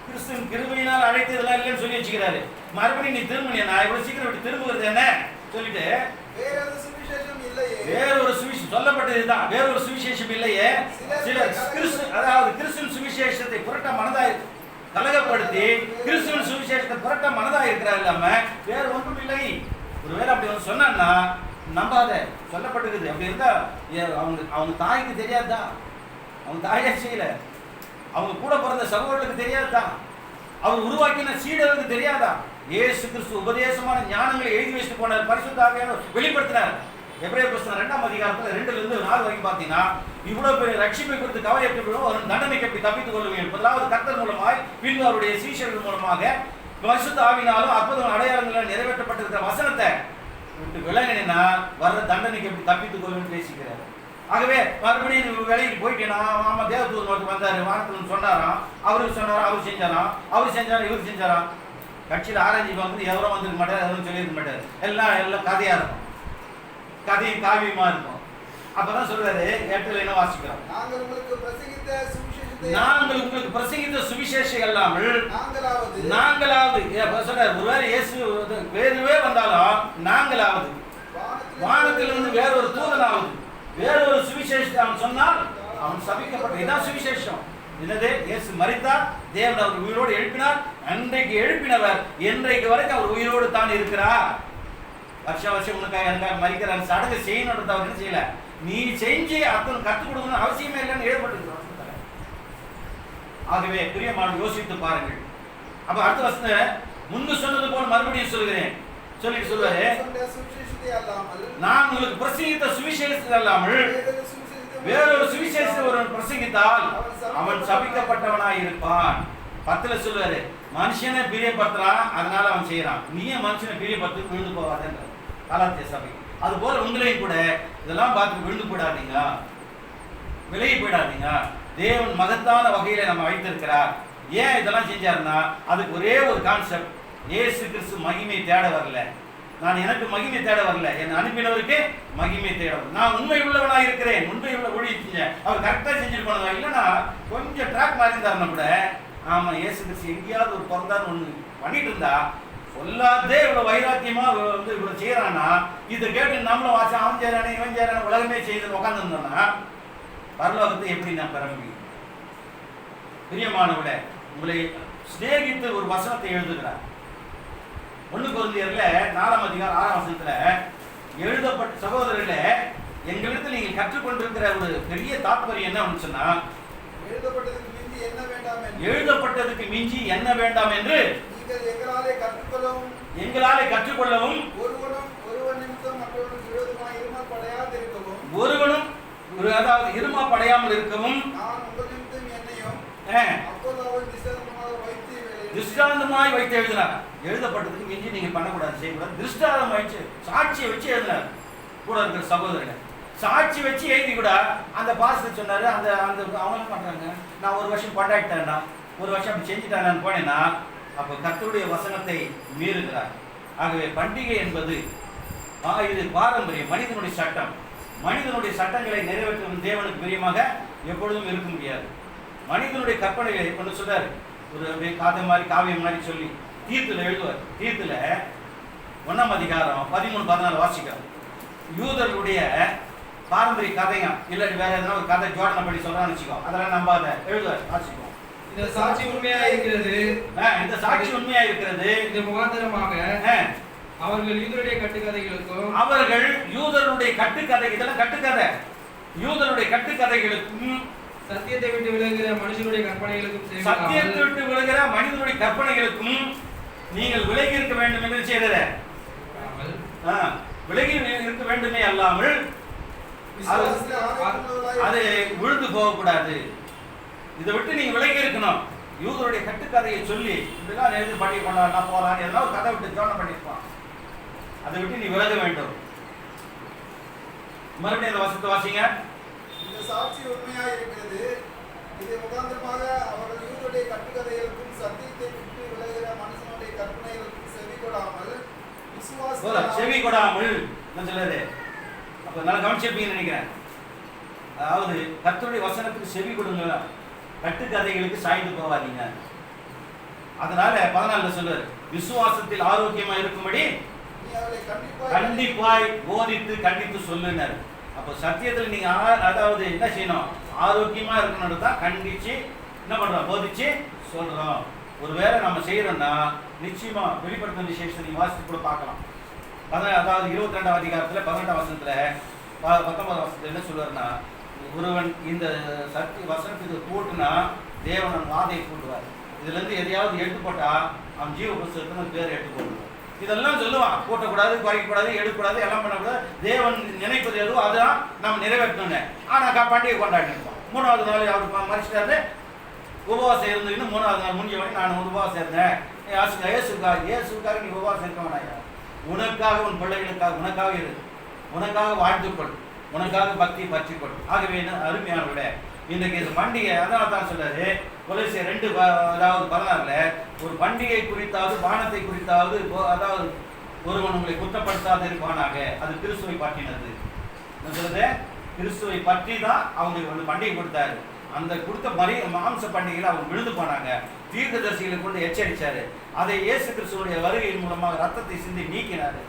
கிறிஸ்துவின் கிருபையினால் அழைத்ததெல்லாம் இல்லைன்னு சொல்லி வச்சுக்கிறாரு. மறுபடியும் நீ திரும்பினா இவ்வளவு சீக்கிரம் விட்டு திரும்புகிறது என்ன சொல்லிட்டு வேறொரு சுவிசேஷம் சொல்லப்பட்டதுதான். வேறொரு சுவிசேஷம் இல்லையே. சிலர் கிறிஸ்துவின் சுவிசேஷத்தை புரட்ட மனதாய் கலகப்படுத்தி கிறிஸ்துவின் சுவிசேஷத்தை புரட்ட மனதாய் இருக்கிறார் இல்லாம வேற ஒன்றும் இல்லை. ஒருவேளை அப்படி வந்து சொன்னா நம்பாத, சொல்லப்பட்டிருக்குது. அப்படி இருந்தா அவங்க தாய்க்கு தெரியாதா? அவங்க தாயே செய்யல, அவங்க கூட பிறந்த சகோதரர்களுக்கு தெரியாதா? அவர் உருவாக்கின சீடர்களுக்கு தெரியாதா? இயேசு கிறிஸ்து உபதேசமான ஞானங்களை எழுதி வச்சுட்டு போனார், பரிசுத்த ஆவியானவர் வெளிப்படுத்தினார். எபிரேயர் புத்தகம் 2ஆம் அதிகாரத்தில் 2-4 வரைக்கும் பார்த்தீங்கன்னா, இவ்வளவு பெரிய ரட்சிப்பை குறித்து கவலையற்றவர்களும் அவர் தண்டனைக்கு எப்படி தப்பித்துக் கொள்ளுவீர்கள். முதலாவது கர்த்தர் மூலமாய், பின்பு அவருடைய சீஷர்கள் மூலமாக பரிசுத்த ஆவியினாலும் அற்புதம் அடையாளங்களால் நிறைவேற்றப்பட்டிருக்கிற வசனத்தை விட்டு விலகினா வர்ற தண்டனைக்கு எப்படி தப்பித்துக் கொள்ளுன்னு பேசிக்கிறார். ஆகவே மறுபடியும் வேலைக்கு போயிட்டேனா, ஆமா தேவதூதன் ஒருத்தர் வந்தாரு, வானத்தில் சொன்னாராம், அவருக்கு சொன்னாராம், அவர் செஞ்சாராம், இவர் செஞ்சாராம். கட்சியில் ஆராய்ச்சி வந்து எவரும் வந்துருக்க மாட்டார், எவரும் சொல்லியிருக்க மாட்டார். எல்லாம் கதையா இருக்கும், கதையும் காவியமா இருக்கும். அப்பதான் சொல்றாரு, 8 என்ன வாசிக்கிறோம்? நாங்கள் உங்களுக்கு பிரசங்கித்த சுவிசேஷம் இல்லாமல் நாங்களாவது சொல்றாரு. ஒருவேளை இயேசு வேறுவே வந்தாலும் நாங்களாவது வானத்திலிருந்து வேறொரு தூதனாவது வேறொரு சுவிசேஷத்தை அவன் சொன்னால் அவன் சபிக்கப்பட்ட. இதான் சுவிசேஷம். என்னது? இயேசு மரித்தார், தேவன் அவர் உயிரோடு எழுப்பினார். அன்றைக்கு எழுப்பினவர் இன்றைக்கு வரைக்கும் அவர் உயிரோடு தான் இருக்கிறார். வருஷம் உனக்காக மரிக்கிறார், சடங்கு செய்யணுன்றது அவர் என்ன செய்யல. நீ செஞ்சு அத்தனை கற்றுக் கொடுக்கணும்னு அவசியமே இல்லைன்னு எழுதப்பட்டிருக்கிறார். ஆகவே பிரியமான யோசித்து பாருங்கள். அப்ப அடுத்த வருஷத்துல முன்பு சொன்னது போல் மறுபடியும் சொல்கிறேன் சொல்லிட்டு சொல்லுவாரு, நான் உங்களுக்கு பிரசங்கித்த சுவிசேஷத்தை அல்லாமல் வேறொரு சுவிசேஷத்தை ஒருவன் பிரசங்கித்தால் அவன் சபிக்கப்பட்டவனாய் இருப்பான். 10 சொல்லுவாரு, மனுஷனை பிரியப்படுத்துறான், அதனால அவன் செய்யறான். நீயே மனுஷனை பிரியப்படுத்தி விழுந்து போவாதன்ற கலாத்திய சபை. அது போல உங்களையும் கூட இதெல்லாம் பார்த்து விழுந்து போயிடாதீங்க, விலகி போயிடாதீங்க. தேவன் மகத்தான வகையில நம்ம வைத்திருக்கிறார். ஏன் இதெல்லாம் செஞ்சாருன்னா அதுக்கு ஒரே ஒரு கான்செப்ட், இயேசு கிறிஸ்து மகிமை தேட வரல, நான் எனக்கு மகிமை தேட வரல, என் அனுப்பினவருக்கு மகிமை தேட வரல. நான் உண்மை உள்ளவனாக இருக்கிறேன், உண்மை உள்ள ஊழியம் செஞ்சேன். அவர் கரெக்டாக செஞ்சுட்டு போனதா இல்லைன்னா கொஞ்சம் ட்ராக் மாறி இருந்தாருன்னா கூட ஆமாம் இயேசு கிறிஸ்து எங்கேயாவது ஒரு பிறந்தான்னு ஒன்று பண்ணிட்டு இருந்தா சொல்லாதே இவ்வளோ வைராக்கியமா வந்து இவ்வளோ செய்யறான்னா இதை கேட்டு நம்மளும் வாசம் அவன் செய்யறானே இவன் செய்யறானே உலகமே செய்யுதுன்னு உட்காந்துருந்தோம்னா பரலோகத்தை எப்படி நான் பெற முடியும்? பிரியமானவர்களே, உங்களை சிநேகித்து ஒரு வசனத்தை எழுதுகிறார். 1 கொரிந்தியர்ல 4ஆம் அதிகாரம் 6ஆம் வசனத்துல எழுதப்பட்ட சகோதரர்களே, எங்களிடத்தில் நீங்கள் கற்றுக்கொண்டிருக்கிற ஒரு பெரிய தாற்பயம் என்ன சொன்னா, எழுதப்பட்டதுக்கு மிஞ்சி என்ன வேண்டாம் என்று எழுதப்பட்டதுக்கு மிஞ்சி என்ன வேண்டாம் என்று நீங்கள் எங்களாலே கற்றுக்கொள்ளவும் ஒருவன் நிமித்தம் மற்றவனுக்கு விரோதமாய் இருமாப்படையாதிருக்கவும் அதாவது இருமாப்படையாமல் இருக்கவும் நான் உங்கள் நிமித்தம் என்னையும் அப்போதாவது திருஷ்டாந்தமாய் வைத்து எழுதினார். எழுதப்பட்டதுக்கு மிஞ்சி நீங்க பண்ணக்கூடாது, செய்யக்கூடாது. திருஷ்டாந்தம் வச்சு சாட்சியை வச்சு எழுதினார். கூட இருக்கிற சகோதரர்கள் சாட்சி வச்சு எழுதி கூட அந்த பாஸ்டர் சொன்னாரு, அந்த அந்த அவங்க பண்றாங்க, நான் 1 வருஷம் கொண்டாடிட்டேன்னா 1 வருஷம் அப்படி செஞ்சுட்டானு போனேன்னா அப்போ கர்த்தருடைய வசனத்தை மீறுகிறார். ஆகவே பண்டிகை என்பது இது பாரம்பரியம், மனிதனுடைய சட்டம். மனிதனுடைய சட்டங்களை நிறைவேற்றும் தேவனுக்கு பிரியமாக எப்பொழுதும் இருக்க முடியாது. மனிதனுடைய கற்பனைகளை கொண்டு சொல்றாரு, ஒரு அப்படியே காதை மாதிரி காவியம் மாதிரி சொல்லி தீர்த்துல எழுதுவார். தீர்த்துல 1ஆம் அதிகாரம் 13-14 வாசிக்கிறோம். யூதர்களுடைய பாரம்பரிய கதைங்க இல்லாட்டி வேற எதனா ஒரு கதை ஜோடனை படி சொல்றான்னு வச்சுக்கோ, அதெல்லாம் நம்பாத எழுதுவார், வாசிப்போம். இந்த சாட்சி உண்மையா இருக்கிறது, இந்த சாட்சி உண்மையா இருக்கிறது. இந்த முகாந்திரமாக அவர்கள் யூதருடைய கட்டுக்கதைகளுக்கும் இதெல்லாம் கட்டுக்கதை, யூதருடைய கட்டுக்கதைகளுக்கும் சத்தியத்தை விட்டு விலகுகிற மனுஷனுடைய கற்பனைகளுக்கும் நீங்கள் விலகி இருக்க வேண்டும் என்று செய்தது. விலகி இருக்க வேண்டுமே அல்லாமல் அது விழுந்து போகக்கூடாது. இதை விட்டு நீங்க விலகி இருக்கணும். யூதருடைய கட்டுக்கதையை சொல்லி இப்படிலாம் எழுதி பண்ணி கொண்டாடலாம் போறான் எல்லாம் கதை விட்டு ஜோனம் பண்ணிருப்பான். அதை விட்டு நீ விலக வேண்டும். மறுபடியும் இந்த வசனத்தை வாசிங்க. இந்த சாட்சி உண்மையா இருக்கிறது, இது முகாந்திரமாக அவர்கள் யூதருடைய கட்டுக்கதைகளுக்கும் சத்தியத்தை விட்டு விலகுகிற மனுஷனுடைய கற்பனைகளுக்கும் செவி கொடாமல் சொல்லுது. அப்ப நல்லா கவனிச்சிருப்பீங்கன்னு நினைக்கிறேன். அதாவது கர்த்தருடைய வசனத்துக்கு செவி கொடுங்க, கட்டுக்கதைகளுக்கு சாய்ந்து போவாதீங்க. அதனால 14 சொல்லுவார், விசுவாசத்தில் ஆரோக்கியமா இருக்கும்படி கண்டிப்பாய் போதித்து கண்டித்து சொல்லுனர். அப்போ சத்தியத்தில் நீங்க அதாவது என்ன செய்யணும், ஆரோக்கியமா இருக்கணும் தான் கண்டிச்சு என்ன பண்றோம், போதிச்சு சொல்றோம். ஒருவேளை நம்ம செய்யறோம்னா நிச்சயமா வெளிப்படுத்தும் விசேஷத்தை நீங்க வாசித்து கூட பார்க்கலாம். அதாவது 22ஆம் அதிகாரத்துல 18ஆம் வசனத்துல 19ஆம் வசனத்துல என்ன சொல்லுவாருன்னா, ஒருவன் இந்த சக்தி வசனத்துக்கு கூட்டுனா தேவன் வாதையை கூட்டுவார். இதுல இருந்து எதையாவது எடுத்து போட்டா அவன் ஜீவ புஸ்தகத்துல பேர் எடுத்து போடுவார். இதெல்லாம் சொல்லுவான், கூட்டக்கூடாது, குறைக்கக்கூடாது, எடுக்கக்கூடாது, எல்லாம் பண்ணக்கூடாது. தேவன் நினைப்பது எதுவோ அதுதான் நம்ம நிறைவேற்றணும்னு. ஆனா பண்டிகை கொண்டாடி இருப்போம். 3வது நாள் அவர் மறைச்சிட்டாரு, உபவாசம் இருந்ததுன்னு 3வது நாள் முடிஞ்ச வரை நான் உபவாசம் இருந்தேன். இயேசுக்காக நீ உபவாசம் இருக்க வேணாயா, உனக்காக உன் பிள்ளைகளுக்காக உனக்காக இரு, உனக்காக வாழ்த்துக்கொள், உனக்காக பக்தி பற்றிக்கொள். ஆகவே அருமையானவர்களே, இன்றைக்கு இது பண்டிகை. அதனால தான் சொல்றாரு கொலோசியர் 2:16 ஒரு பண்டிகை குறித்தாவது பானத்தை குறித்தாவது அதாவது ஒருவன் உங்களை குற்றப்படுத்தாது இருப்பானாக. அது கிறிஸ்துவை பற்றினது. சொல்றது கிறிஸ்துவை பற்றி தான் அவங்களுக்கு வந்து பண்டிகை கொடுத்தாரு. அந்த கொடுத்த மாம்ச பண்டிகையில் அவங்க விழுந்து போனாங்க. தீர்க்கதரிசிகளை கொண்டு எச்சரிச்சாரு. அதை இயேசு கிறிஸ்துவனுடைய வருகையின் மூலமாக ரத்தத்தை சிந்தி நீக்கினாரு.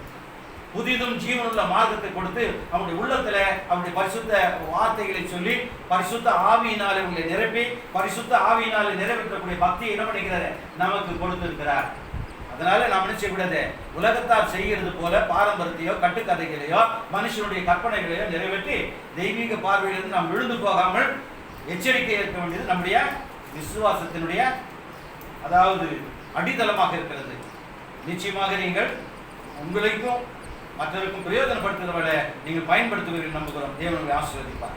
புதிதும் ஜீவனுள்ள மார்க்கத்தை கொடுத்து அவருடைய உள்ளத்துல அவருடைய பரிசுத்த வார்த்தைகளை சொல்லி பரிசுத்த ஆவியினாலே உங்களை நிரப்பி பரிசுத்த ஆவியினாலே நிறைவேற்றக்கூடிய பக்தியை என்ன பண்ணிக்கிறாரு, நமக்கு கொடுத்திருக்கிறார். அதனால நாம் என்ன செய்யக்கூடாது, உலகத்தார் செய்கிறது போல பாரம்பரியத்தையோ கட்டுக்கதைகளையோ மனுஷனுடைய கற்பனைகளையோ நிறைவேற்றி தெய்வீக பார்வையிலிருந்து நாம் விழுந்து போகாமல் எச்சரிக்கை இருக்க வேண்டியது நம்முடைய விசுவாசத்தினுடைய அதாவது அடித்தளமாக இருக்கிறது. நிச்சயமாக நீங்கள் உங்களுக்கும் மற்றவருக்கும் பிரயோஜனப்படுத்துகிறவரை நீங்கள் பயன்படுத்துவீர்கள் நம்புகிறோம். தேவனுடைய ஆசீர்வதிப்பார்.